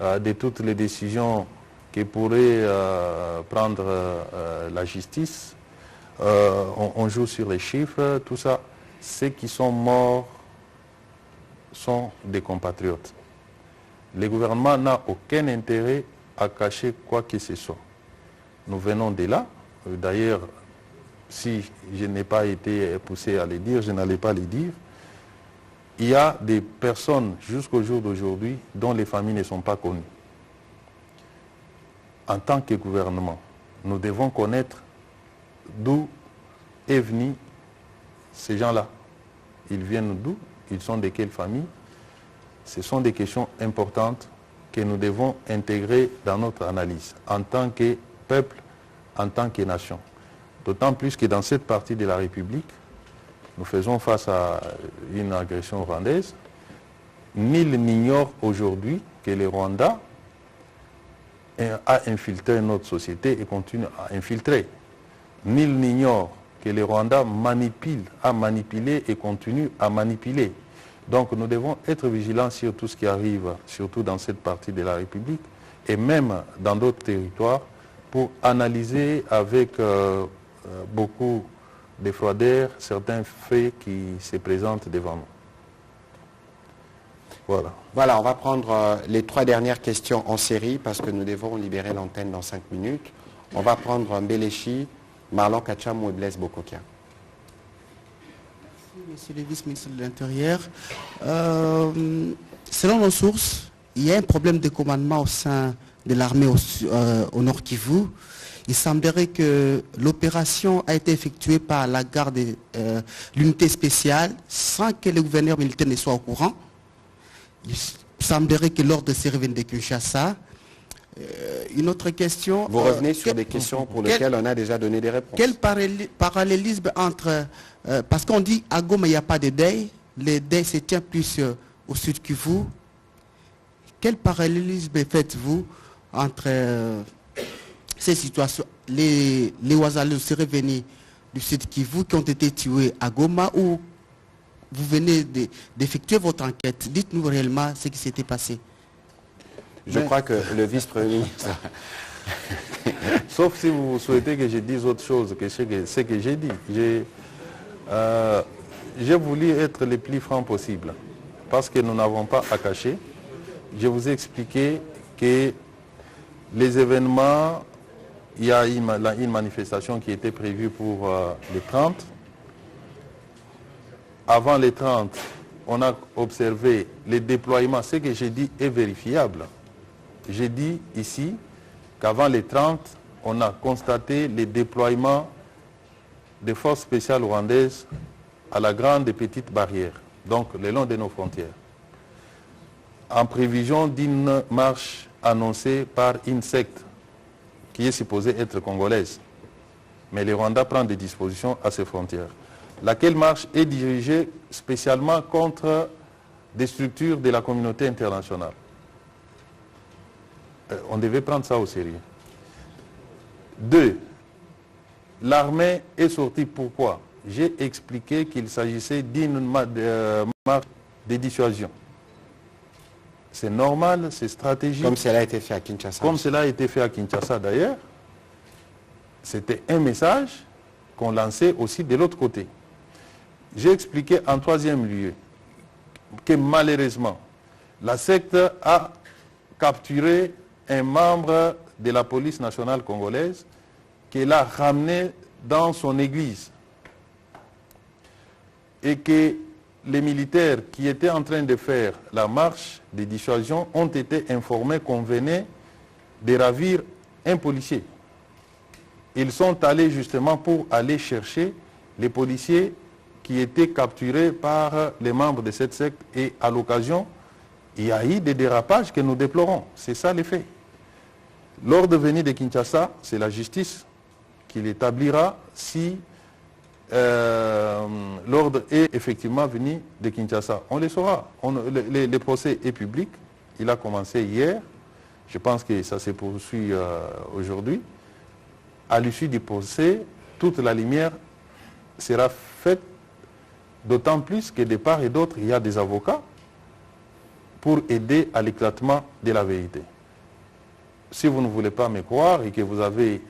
de toutes les décisions que pourrait prendre la justice. On joue sur les chiffres, tout ça. Ceux qui sont morts sont des compatriotes. Le gouvernement n'a aucun intérêt à cacher quoi que ce soit. Nous venons de là. D'ailleurs, si je n'ai pas été poussé à le dire, je n'allais pas le dire. Il y a des personnes jusqu'au jour d'aujourd'hui dont les familles ne sont pas connues. En tant que gouvernement, nous devons connaître d'où est venu ces gens-là. Ils viennent d'où? Ils sont de quelle famille? Ce sont des questions importantes que nous devons intégrer dans notre analyse en tant que peuple, en tant que nation. D'autant plus que dans cette partie de la République, nous faisons face à une agression rwandaise. Nul n'ignore aujourd'hui que le Rwanda a infiltré notre société et continue à infiltrer. Nul n'ignore que le Rwanda a manipulé et continue à manipuler. Donc nous devons être vigilants sur tout ce qui arrive, surtout dans cette partie de la République et même dans d'autres territoires, pour analyser avec beaucoup de froideur certains faits qui se présentent devant nous. Voilà.
Voilà, on va prendre les 3 dernières questions en série parce que nous devons libérer l'antenne dans 5 minutes. On va prendre Mbelechi, Marlon Kachamou et Blaise Bokokia.
Merci, monsieur le vice-ministre de l'Intérieur. Selon nos sources, il y a un problème de commandement au sein de l'armée au Nord Kivu. Il semblerait que l'opération a été effectuée par la garde, l'unité spéciale, sans que le gouverneur militaire ne soit au courant. Il semblerait que lors de ces revenus de Kinshasa, une autre question...
Vous revenez sur des questions pour lesquelles on a déjà donné des réponses.
Quel parallélisme entre... parce qu'on dit à Goma, il n'y a pas de deuil. Le deuil se tient plus au sud Kivu. Quel parallélisme faites-vous entre ces situations? Les Ouazalais seraient venus du sud Kivu qui ont été tués à Goma, ou vous venez d'effectuer votre enquête? Dites-nous réellement ce qui s'était passé.
Je crois que le vice-premier ministre...
Sauf si vous souhaitez que je dise autre chose que ce que j'ai dit. J'ai voulu être le plus franc possible parce que nous n'avons pas à cacher. Je vous ai expliqué que les événements, il y a une manifestation qui était prévue pour les 30. Avant les 30, on a observé les déploiements. Ce que j'ai dit est vérifiable. J'ai dit ici qu'avant les 30, on a constaté les déploiements des forces spéciales rwandaises à la grande et petite barrière, donc le long de nos frontières, en prévision d'une marche annoncée par une secte qui est supposée être congolaise. Mais le Rwanda prend des dispositions à ses frontières. Laquelle marche est dirigée spécialement contre des structures de la communauté internationale. On devait prendre ça au sérieux. 2. L'armée est sortie. Pourquoi? J'ai expliqué qu'il s'agissait d'une marche de dissuasion. C'est normal, c'est stratégique.
Comme cela a été fait à Kinshasa.
Comme cela a été fait à Kinshasa d'ailleurs. C'était un message qu'on lançait aussi de l'autre côté. J'ai expliqué en troisième lieu que malheureusement, la secte a capturé un membre de la police nationale congolaise qu'elle a ramené dans son église et que les militaires qui étaient en train de faire la marche de dissuasion ont été informés qu'on venait de ravir un policier. Ils sont allés justement pour aller chercher les policiers qui étaient capturés par les membres de cette secte et à l'occasion, il y a eu des dérapages que nous déplorons. C'est ça les faits. L'ordre venu de Kinshasa, c'est la justice qui l'établira si l'ordre est effectivement venu de Kinshasa. On le saura. Le procès est public. Il a commencé hier. Je pense que ça se poursuit aujourd'hui. À l'issue du procès, toute la lumière sera faite, d'autant plus que de part et d'autre, il y a des avocats pour aider à l'éclatement de la vérité. Si vous ne voulez pas me croire et que vous avez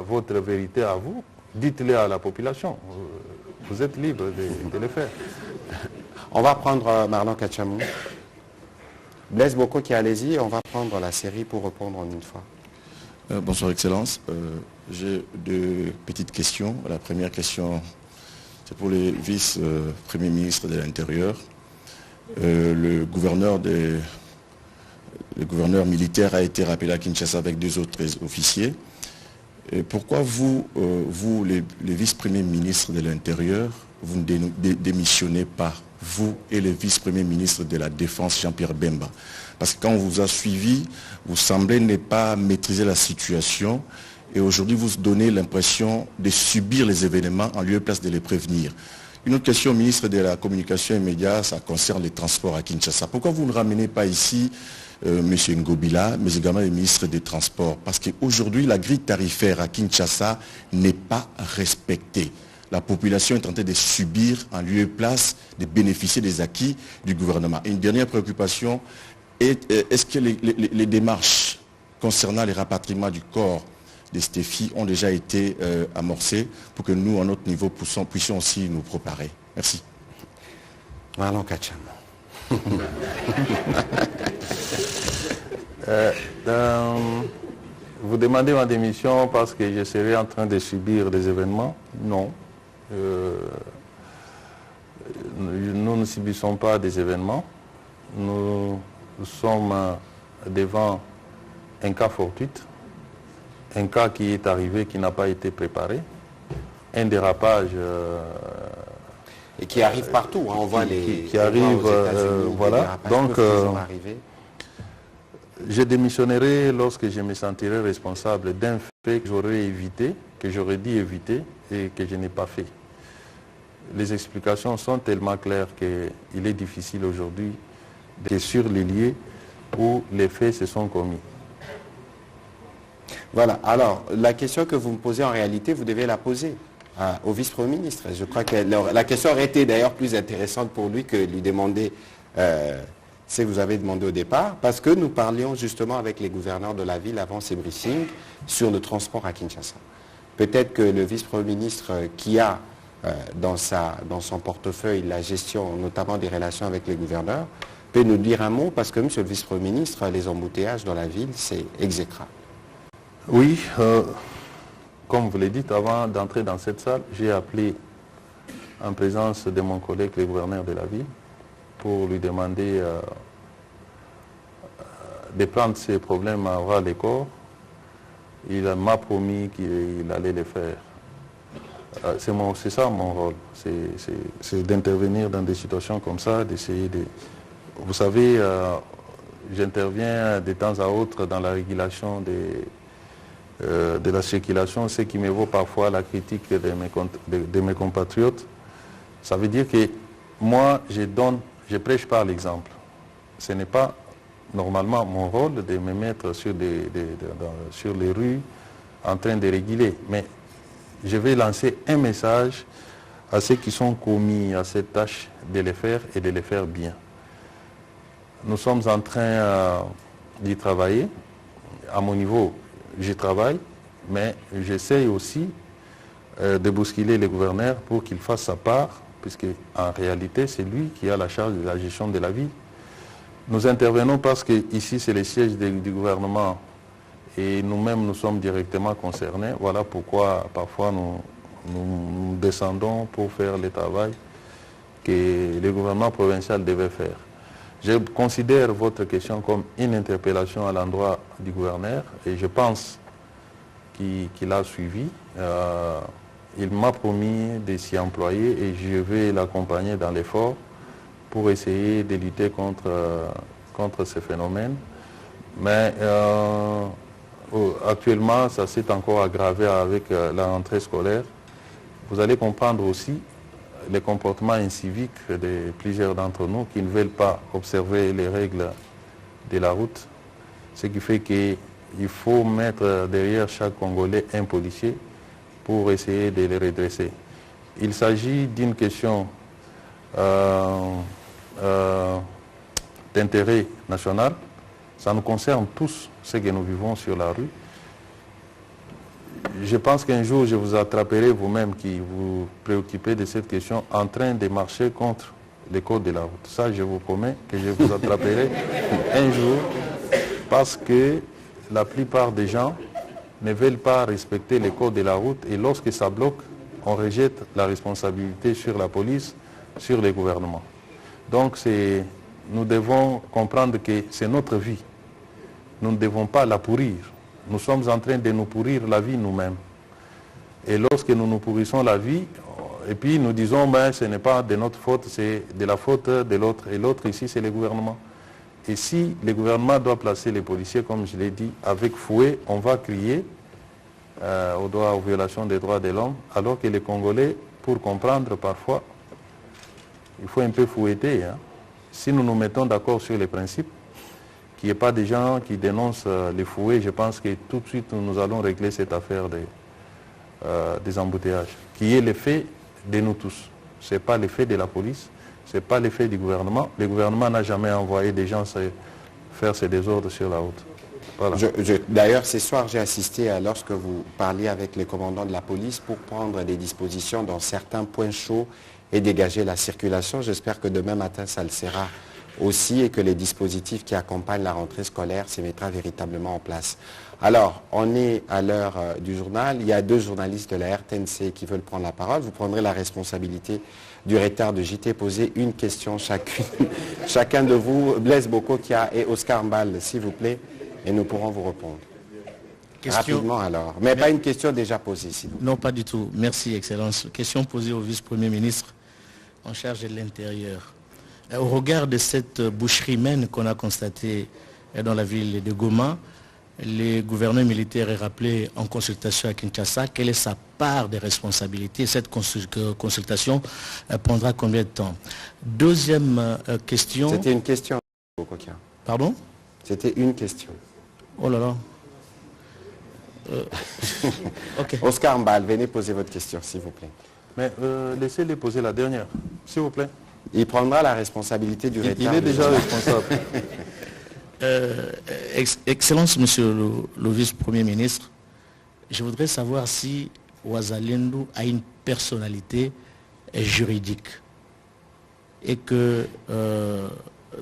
votre vérité à vous, dites-le à la population. Vous êtes libre de le faire.
On va prendre Marlon Kachamou. Blaise Boko qui allez-y, on va prendre la série pour répondre en une fois.
Bonsoir Excellence. J'ai deux petites questions. La première question, c'est pour le vice-premier ministre de l'Intérieur. Le gouverneur militaire a été rappelé à Kinshasa avec deux autres officiers. Et pourquoi vous, les vice-premiers ministres de l'Intérieur, vous ne démissionnez pas, vous et le vice-premier ministre de la Défense, Jean-Pierre Bemba? Parce que quand on vous a suivi, vous semblez ne pas maîtriser la situation et aujourd'hui vous donnez l'impression de subir les événements en lieu et place de les prévenir. Une autre question, ministre de la Communication et Médias, ça concerne les transports à Kinshasa. Pourquoi vous ne ramenez pas ici M. Ngobila, mais également le ministre des Transports? Parce qu'aujourd'hui, la grille tarifaire à Kinshasa n'est pas respectée. La population est en train de subir en lieu et place de bénéficier des acquis du gouvernement. Et une dernière préoccupation, est-ce que les démarches concernant les rapatriements du corps des STEFI ont déjà été amorcées pour que nous, à notre niveau, puissions aussi nous préparer? Merci.
Marlon Kacham.
Vous demandez ma démission parce que je serais en train de subir des événements? Non. Nous ne subissons pas des événements. Nous sommes devant un cas fortuit, un cas qui est arrivé, qui n'a pas été préparé, un dérapage...
et qui arrive partout, hein, on voit
qui arrive, voilà. Donc, je démissionnerai lorsque je me sentirai responsable d'un fait que j'aurais évité, que j'aurais dû éviter et que je n'ai pas fait. Les explications sont tellement claires qu'il est difficile aujourd'hui de sur les lieux où les faits se sont commis.
Voilà, alors la question que vous me posez en réalité, vous devez la poser au vice-premier ministre. Je crois que la question aurait été d'ailleurs plus intéressante pour lui que lui demander ce que vous avez demandé au départ, parce que nous parlions justement avec les gouverneurs de la ville avant ces briefings sur le transport à Kinshasa. Peut-être que le vice-premier ministre qui a dans son portefeuille la gestion notamment des relations avec les gouverneurs, peut nous dire un mot, parce que monsieur le vice-premier ministre, les embouteillages dans la ville, c'est exécrable.
Oui, comme vous l'avez dit, avant d'entrer dans cette salle, j'ai appelé en présence de mon collègue, le gouverneur de la ville, pour lui demander de prendre ses problèmes à bras le corps. Il m'a promis qu'il allait le faire. C'est ça mon rôle, c'est d'intervenir dans des situations comme ça, d'essayer de... Vous savez, j'interviens de temps à autre dans la régulation de la circulation, ce qui me vaut parfois la critique de mes compatriotes. Ça veut dire que moi, je prêche par l'exemple. Ce n'est pas normalement mon rôle de me mettre sur les rues en train de réguler, mais je vais lancer un message à ceux qui sont commis à cette tâche de le faire et de le faire bien. Nous sommes en train d'y travailler. À mon niveau, j'y travaille, mais j'essaye aussi de bousculer le gouverneur pour qu'il fasse sa part, puisque en réalité, c'est lui qui a la charge de la gestion de la ville. Nous intervenons parce que ici, c'est le siège du gouvernement et nous-mêmes, nous sommes directement concernés. Voilà pourquoi parfois nous descendons pour faire le travail que le gouvernement provincial devait faire. Je considère votre question comme une interpellation à l'endroit du gouverneur et je pense qu'il a suivi. Il m'a promis de s'y employer et je vais l'accompagner dans l'effort pour essayer de lutter contre ce phénomène. Mais actuellement, ça s'est encore aggravé avec la rentrée scolaire. Vous allez comprendre aussi les comportements inciviques de plusieurs d'entre nous qui ne veulent pas observer les règles de la route. Ce qui fait qu'il faut mettre derrière chaque Congolais un policier pour essayer de les redresser. Il s'agit d'une question d'intérêt national. Ça nous concerne tous, ceux que nous vivons sur la rue. Je pense qu'un jour, je vous attraperai vous-même qui vous préoccupez de cette question en train de marcher contre les codes de la route. Ça, je vous promets que je vous attraperai un jour parce que la plupart des gens ne veulent pas respecter les codes de la route et lorsque ça bloque, on rejette la responsabilité sur la police, sur les gouvernements. Donc, nous devons comprendre que c'est notre vie. Nous ne devons pas la pourrir. Nous sommes en train de nous pourrir la vie nous-mêmes. Et lorsque nous nous pourrissons la vie, et puis nous disons, ben, ce n'est pas de notre faute, c'est de la faute de l'autre. Et l'autre ici, c'est le gouvernement. Et si le gouvernement doit placer les policiers, comme je l'ai dit, avec fouet, on va crier aux violations des droits de l'homme, alors que les Congolais, pour comprendre parfois, il faut un peu fouetter. Hein. Si nous nous mettons d'accord sur les principes, qu'il n'y ait pas des gens qui dénoncent les fouets, je pense que tout de suite nous allons régler cette affaire des embouteillages, qui est l'effet de nous tous. Ce n'est pas l'effet de la police, ce n'est pas l'effet du gouvernement. Le gouvernement n'a jamais envoyé des gens faire ces désordres sur la route. Voilà.
D'ailleurs, ce soir, j'ai assisté à lorsque vous parliez avec les commandants de la police pour prendre des dispositions dans certains points chauds et dégager la circulation. J'espère que demain matin, ça le sera aussi et que les dispositifs qui accompagnent la rentrée scolaire se mettront véritablement en place. Alors, on est à l'heure du journal. Il y a 2 journalistes de la RTNC qui veulent prendre la parole. Vous prendrez la responsabilité du retard de JT. Posez une question chacun de vous, Blaise Bokokia et Oscar Mbal, s'il vous plaît, et nous pourrons vous répondre.
Question...
Rapidement alors. Mais pas une question déjà posée, s'il vous plaît.
Non, pas du tout. Merci, Excellence. Question posée au vice-premier ministre en charge de l'Intérieur. Au regard de cette boucherie humaine qu'on a constatée dans la ville de Goma, le gouverneur militaire est rappelé en consultation à Kinshasa. Quelle est sa part de responsabilité? Cette consultation prendra combien de temps? Deuxième question...
C'était une question.
Pardon?
C'était une question.
Oh là là.
Okay. Oscar Mbal, venez poser votre question, s'il vous plaît.
Mais laissez-les poser la dernière, s'il vous plaît.
Il prendra la responsabilité du retard.
Il est déjà responsable.
Excellence, monsieur le vice-premier ministre, je voudrais savoir si Ouazalendo a une personnalité juridique et que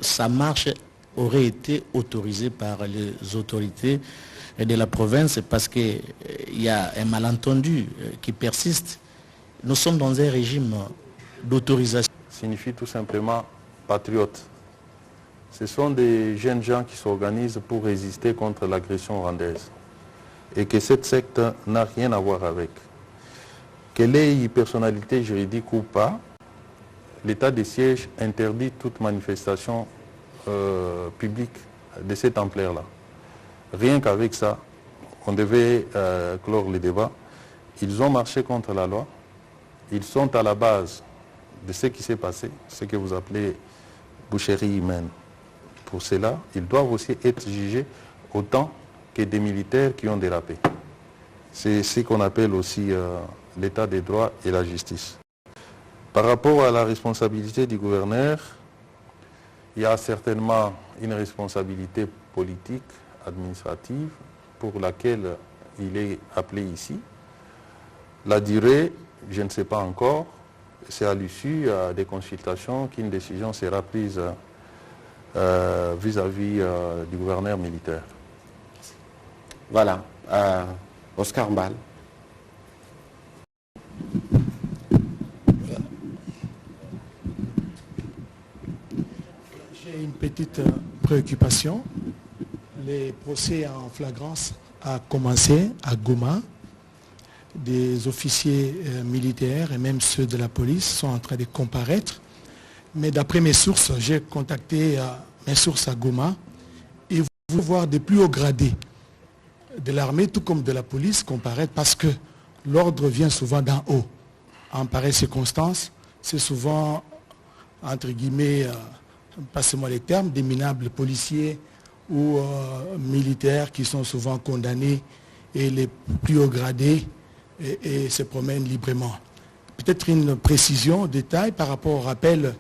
sa marche aurait été autorisée par les autorités de la province parce qu'il y a un malentendu qui persiste. Nous sommes dans un régime d'autorisation.
Signifie tout simplement patriote. Ce sont des jeunes gens qui s'organisent pour résister contre l'agression rwandaise. Et que cette secte n'a rien à voir avec. Qu'elle ait une personnalité juridique ou pas, l'état de siège interdit toute manifestation publique de cette ampleur-là. Rien qu'avec ça, on devait clore le débat. Ils ont marché contre la loi. Ils sont à la base de ce qui s'est passé, ce que vous appelez boucherie humaine. Pour cela, ils doivent aussi être jugés autant que des militaires qui ont dérapé. C'est ce qu'on appelle aussi l'état des droits et la justice. Par rapport à la responsabilité du gouverneur, il y a certainement une responsabilité politique, administrative, pour laquelle il est appelé ici. La durée, je ne sais pas encore. C'est à l'issue des consultations qu'une décision sera prise vis-à-vis du gouverneur militaire.
Voilà. Oscar Mbal.
J'ai une petite préoccupation. Les procès en flagrance a commencé à Goma. Des officiers militaires et même ceux de la police sont en train de comparaître. Mais d'après mes sources, j'ai contacté mes sources à Goma et vous voir des plus hauts gradés de l'armée, tout comme de la police, comparaître parce que l'ordre vient souvent d'en haut. En pareille circonstance, c'est souvent, entre guillemets, passez-moi les termes, des minables policiers ou militaires qui sont souvent condamnés et les plus hauts gradés et se promènent librement. Peut-être une précision, détail par rapport au rappel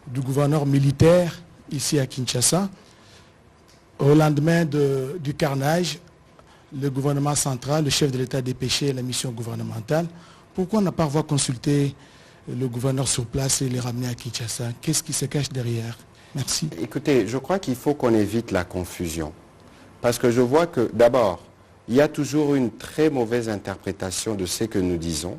du gouverneur militaire ici à Kinshasa. Au lendemain du carnage, le gouvernement central, le chef de l'État a dépêché la mission gouvernementale. Pourquoi ne pas avoir consulté le gouverneur sur place et les ramener à Kinshasa? Qu'est-ce qui se cache derrière? Merci.
Écoutez, je crois qu'il faut qu'on évite la confusion. Parce que je vois que, d'abord, il y a toujours une très mauvaise interprétation de ce que nous disons.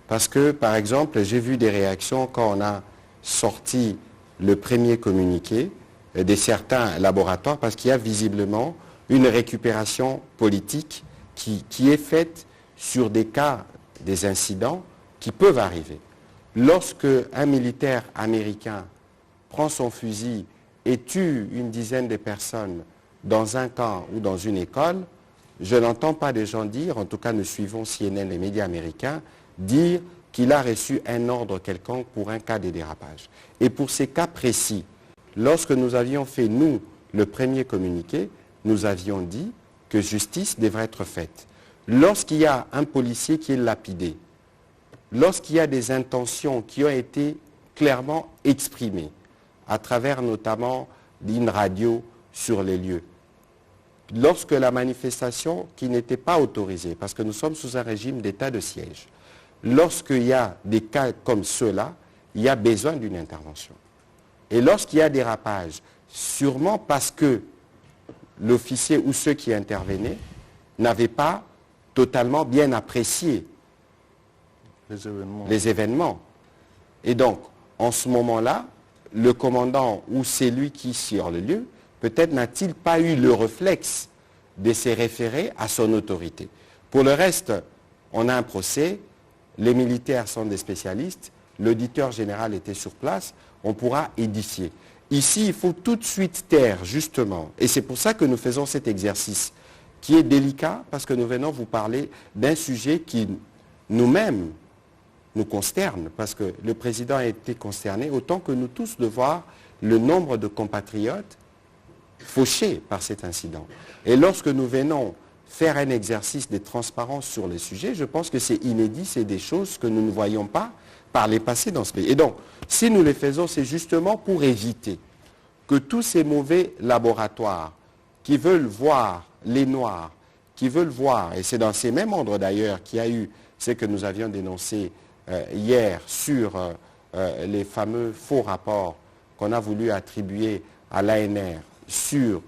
Parce que, par exemple, j'ai vu des réactions quand on a sorti le premier communiqué de certains laboratoires, parce qu'il y a visiblement une récupération politique qui est faite sur des cas, des incidents qui peuvent arriver. Lorsque un militaire américain prend son fusil et tue une dizaine de personnes dans un camp ou dans une école, je n'entends pas des gens dire, en tout cas nous suivons CNN, les médias américains, dire qu'il a reçu un ordre quelconque pour un cas de dérapage. Et pour ces cas précis, lorsque nous avions fait, nous, le premier communiqué, nous avions dit que justice devrait être faite. Lorsqu'il y a un policier qui est lapidé, lorsqu'il y a des intentions qui ont été clairement exprimées, à travers notamment d'une radio sur les lieux, lorsque la manifestation qui n'était pas autorisée, parce que nous sommes sous un régime d'état de siège, lorsqu'il y a des cas comme ceux-là, il y a besoin d'une intervention. Et lorsqu'il y a dérapage, sûrement parce que l'officier ou ceux qui intervenaient n'avaient pas totalement bien apprécié les événements. Et donc, en ce moment-là, le commandant ou celui qui est sur le lieu, peut-être n'a-t-il pas eu le réflexe de se référer à son autorité. Pour le reste, on a un procès, les militaires sont des spécialistes, l'auditeur général était sur place, on pourra édifier. Ici, il faut tout de suite taire, justement, et c'est pour ça que nous faisons cet exercice, qui est délicat, parce que nous venons vous parler d'un sujet qui, nous-mêmes, nous consterne, parce que le président a été consterné, autant que nous tous, de voir le nombre de compatriotes fauchés par cet incident. Et lorsque nous venons faire un exercice de transparence sur le sujet, je pense que c'est inédit, c'est des choses que nous ne voyons pas par les passés dans ce pays. Et donc, si nous les faisons, c'est justement pour éviter que tous ces mauvais laboratoires qui veulent voir les Noirs, qui veulent voir, et c'est dans ces mêmes ordres d'ailleurs qu'il y a eu ce que nous avions dénoncé hier sur les fameux faux rapports qu'on a voulu attribuer à l'ANR sur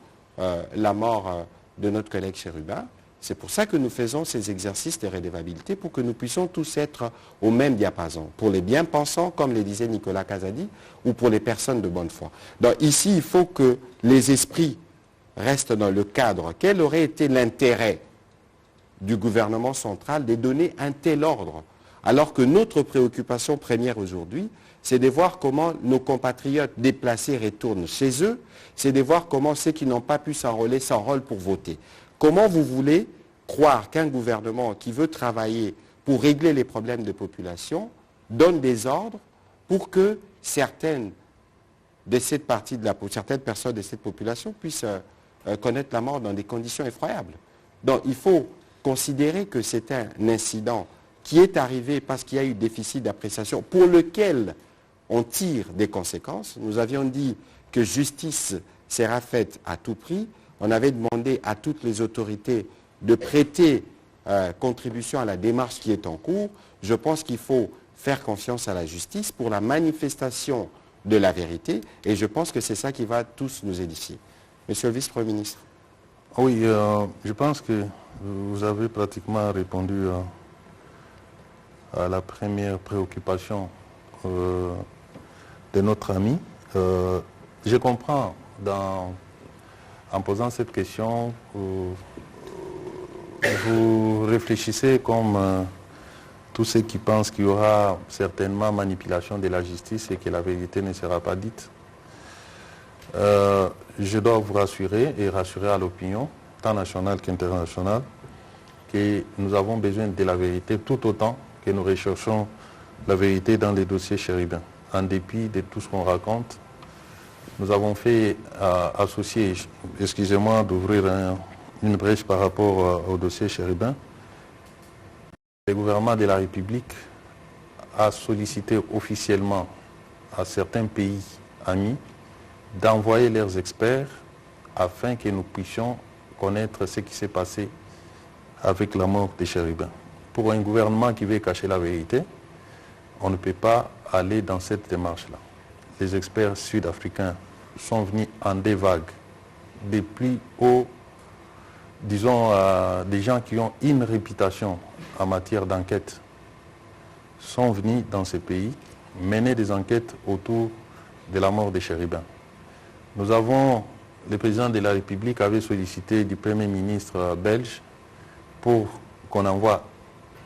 la mort de notre collègue Chérubin. C'est pour ça que nous faisons ces exercices de redevabilité, pour que nous puissions tous être au même diapason, pour les bien-pensants, comme le disait Nicolas Kazadi, ou pour les personnes de bonne foi. Donc ici, il faut que les esprits restent dans le cadre. Quel aurait été l'intérêt du gouvernement central de donner un tel ordre, alors que notre préoccupation première aujourd'hui, c'est de voir comment nos compatriotes déplacés retournent chez eux, c'est de voir comment ceux qui n'ont pas pu s'enrôler s'enrôlent pour voter. Comment vous voulez croire qu'un gouvernement qui veut travailler pour régler les problèmes de population donne des ordres pour que certaines personnes de cette population puissent connaître la mort dans des conditions effroyables? Donc il faut considérer que c'est un incident qui est arrivé parce qu'il y a eu déficit d'appréciation pour lequel on tire des conséquences. Nous avions dit que justice sera faite à tout prix. On avait demandé à toutes les autorités de prêter contribution à la démarche qui est en cours. Je pense qu'il faut faire confiance à la justice pour la manifestation de la vérité, et je pense que c'est ça qui va tous nous édifier. Monsieur le vice-premier ministre.
Oui, je pense que vous avez pratiquement répondu à la première préoccupation de notre ami. Je comprends en posant cette question, vous réfléchissez comme tous ceux qui pensent qu'il y aura certainement manipulation de la justice et que la vérité ne sera pas dite. Je dois vous rassurer et rassurer à l'opinion, tant nationale qu'internationale, que nous avons besoin de la vérité tout autant que nous recherchons la vérité dans les dossiers Chérubin. En dépit de tout ce qu'on raconte, nous avons fait associer, excusez-moi d'ouvrir une brèche par rapport au dossier Chérubin. Le gouvernement de la République a sollicité officiellement à certains pays amis d'envoyer leurs experts afin que nous puissions connaître ce qui s'est passé avec la mort de Chérubin. Pour un gouvernement qui veut cacher la vérité, on ne peut pas aller dans cette démarche-là. Les experts sud-africains sont venus en des vagues, des plus hauts, disons, des gens qui ont une réputation en matière d'enquête, sont venus dans ces pays mener des enquêtes autour de la mort de Chérubin. Le président de la République avait sollicité du Premier ministre belge pour qu'on envoie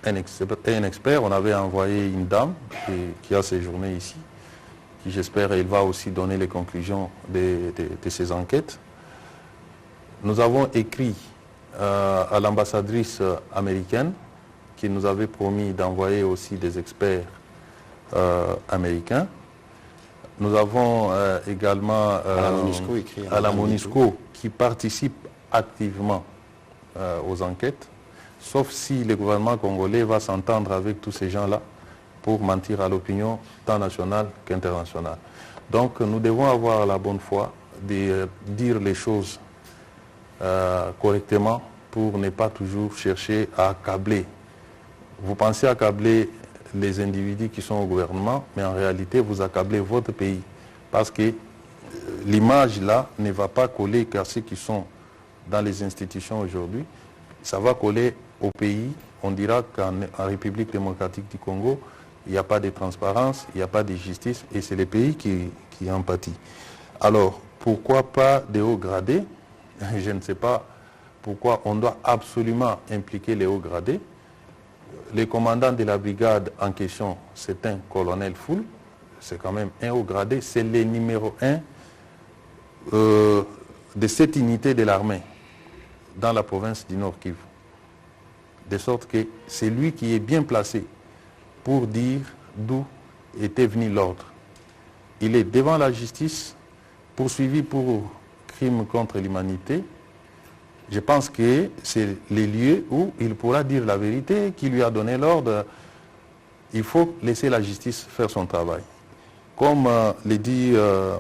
un expert. On avait envoyé une dame qui a séjourné ici, qui j'espère elle va aussi donner les conclusions de ces enquêtes. Nous avons écrit à l'ambassadrice américaine qui nous avait promis d'envoyer aussi des experts américains. Nous avons également à la MONUSCO qui participe activement aux enquêtes, sauf si le gouvernement congolais va s'entendre avec tous ces gens-là pour mentir à l'opinion tant nationale qu'internationale. Donc nous devons avoir la bonne foi de dire les choses correctement pour ne pas toujours chercher à accabler. Vous pensez accabler les individus qui sont au gouvernement, mais en réalité vous accablez votre pays parce que l'image là ne va pas coller qu'à ceux qui sont dans les institutions aujourd'hui. Ça va coller au pays. On dira qu'en République démocratique du Congo, il n'y a pas de transparence, il n'y a pas de justice et c'est le pays qui en pâtit. Alors, pourquoi pas des hauts gradés? Je ne sais pas pourquoi on doit absolument impliquer les hauts gradés. Le commandant de la brigade en question, c'est un colonel Foul, c'est quand même un haut gradé, c'est le numéro 1 de cette unité de l'armée dans la province du Nord Kivu. De sorte que c'est lui qui est bien placé pour dire d'où était venu l'ordre. Il est devant la justice, poursuivi pour crimes contre l'humanité. Je pense que c'est les lieux où il pourra dire la vérité, qui lui a donné l'ordre. Il faut laisser la justice faire son travail. Comme le dit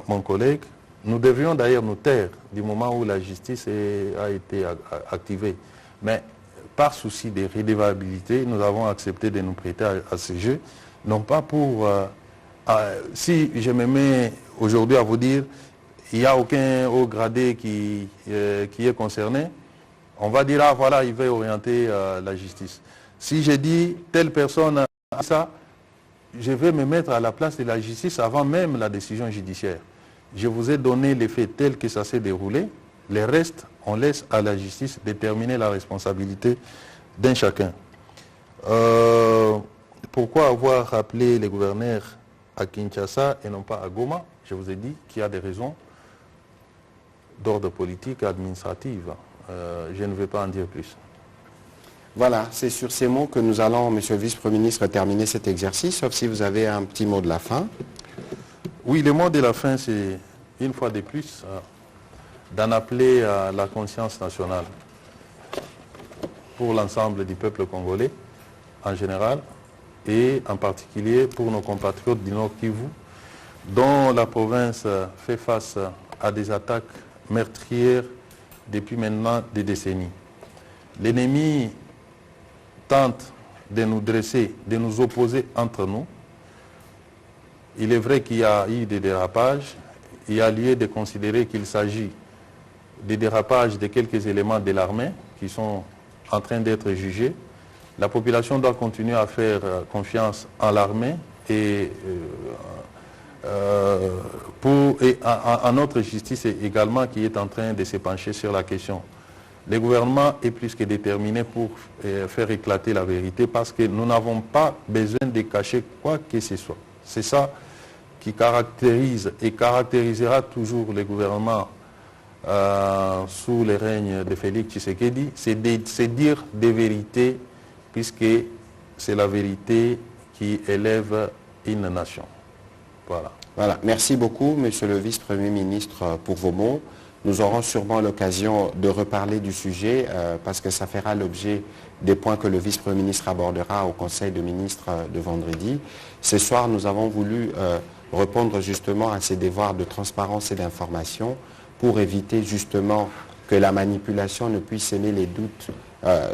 mon collègue, nous devrions d'ailleurs nous taire du moment où la justice a été activée. Mais par souci de redevabilité, nous avons accepté de nous prêter à ce jeu non pas pour... si je me mets aujourd'hui à vous dire, il n'y a aucun haut gradé qui est concerné, on va dire, ah voilà, il va orienter la justice. Si je dis, telle personne a ça, je vais me mettre à la place de la justice avant même la décision judiciaire. Je vous ai donné les faits tels que ça s'est déroulé. Les restes, on laisse à la justice déterminer la responsabilité d'un chacun. Pourquoi avoir rappelé les gouverneurs à Kinshasa et non pas à Goma? Je vous ai dit qu'il y a des raisons d'ordre politique et administratif. Je ne vais pas en dire plus.
Voilà, c'est sur ces mots que nous allons, Monsieur le Vice-Premier ministre, terminer cet exercice, sauf si vous avez un petit mot de la fin.
Oui, le mot de la fin, c'est, une fois de plus, d'en appeler à la conscience nationale pour l'ensemble du peuple congolais en général et en particulier pour nos compatriotes du Nord Kivu, dont la province fait face à des attaques meurtrières depuis maintenant des décennies. L'ennemi tente de nous dresser, de nous opposer entre nous. Il est vrai qu'il y a eu des dérapages. Il y a lieu de considérer qu'il s'agit des dérapages de quelques éléments de l'armée qui sont en train d'être jugés. La population doit continuer à faire confiance en l'armée et en notre justice également qui est en train de se pencher sur la question. Le gouvernement est plus que déterminé pour faire éclater la vérité parce que nous n'avons pas besoin de cacher quoi que ce soit. C'est ça qui caractérise et caractérisera toujours le gouvernement sous le règne de Félix Tshisekedi, c'est dire des vérités puisque c'est la vérité qui élève une nation. Voilà.
Voilà. Merci beaucoup, Monsieur le Vice-Premier ministre, pour vos mots. Nous aurons sûrement l'occasion de reparler du sujet parce que ça fera l'objet des points que le Vice-Premier ministre abordera au Conseil de ministres de vendredi. Ce soir, nous avons voulu répondre justement à ces devoirs de transparence et d'information pour éviter justement que la manipulation ne puisse semer les doutes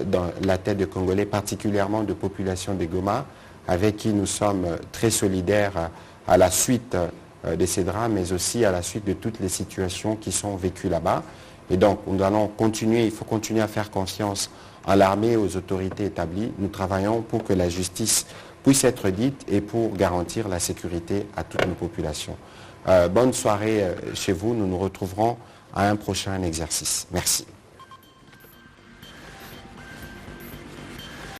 dans la tête des Congolais, particulièrement de population de Goma, avec qui nous sommes très solidaires à la suite de ces drames, mais aussi à la suite de toutes les situations qui sont vécues là-bas. Et donc, nous allons continuer, il faut continuer à faire confiance à l'armée et aux autorités établies. Nous travaillons pour que la justice puisse être dite et pour garantir la sécurité à toutes nos populations. Bonne soirée chez vous, nous nous retrouverons à un prochain exercice. Merci.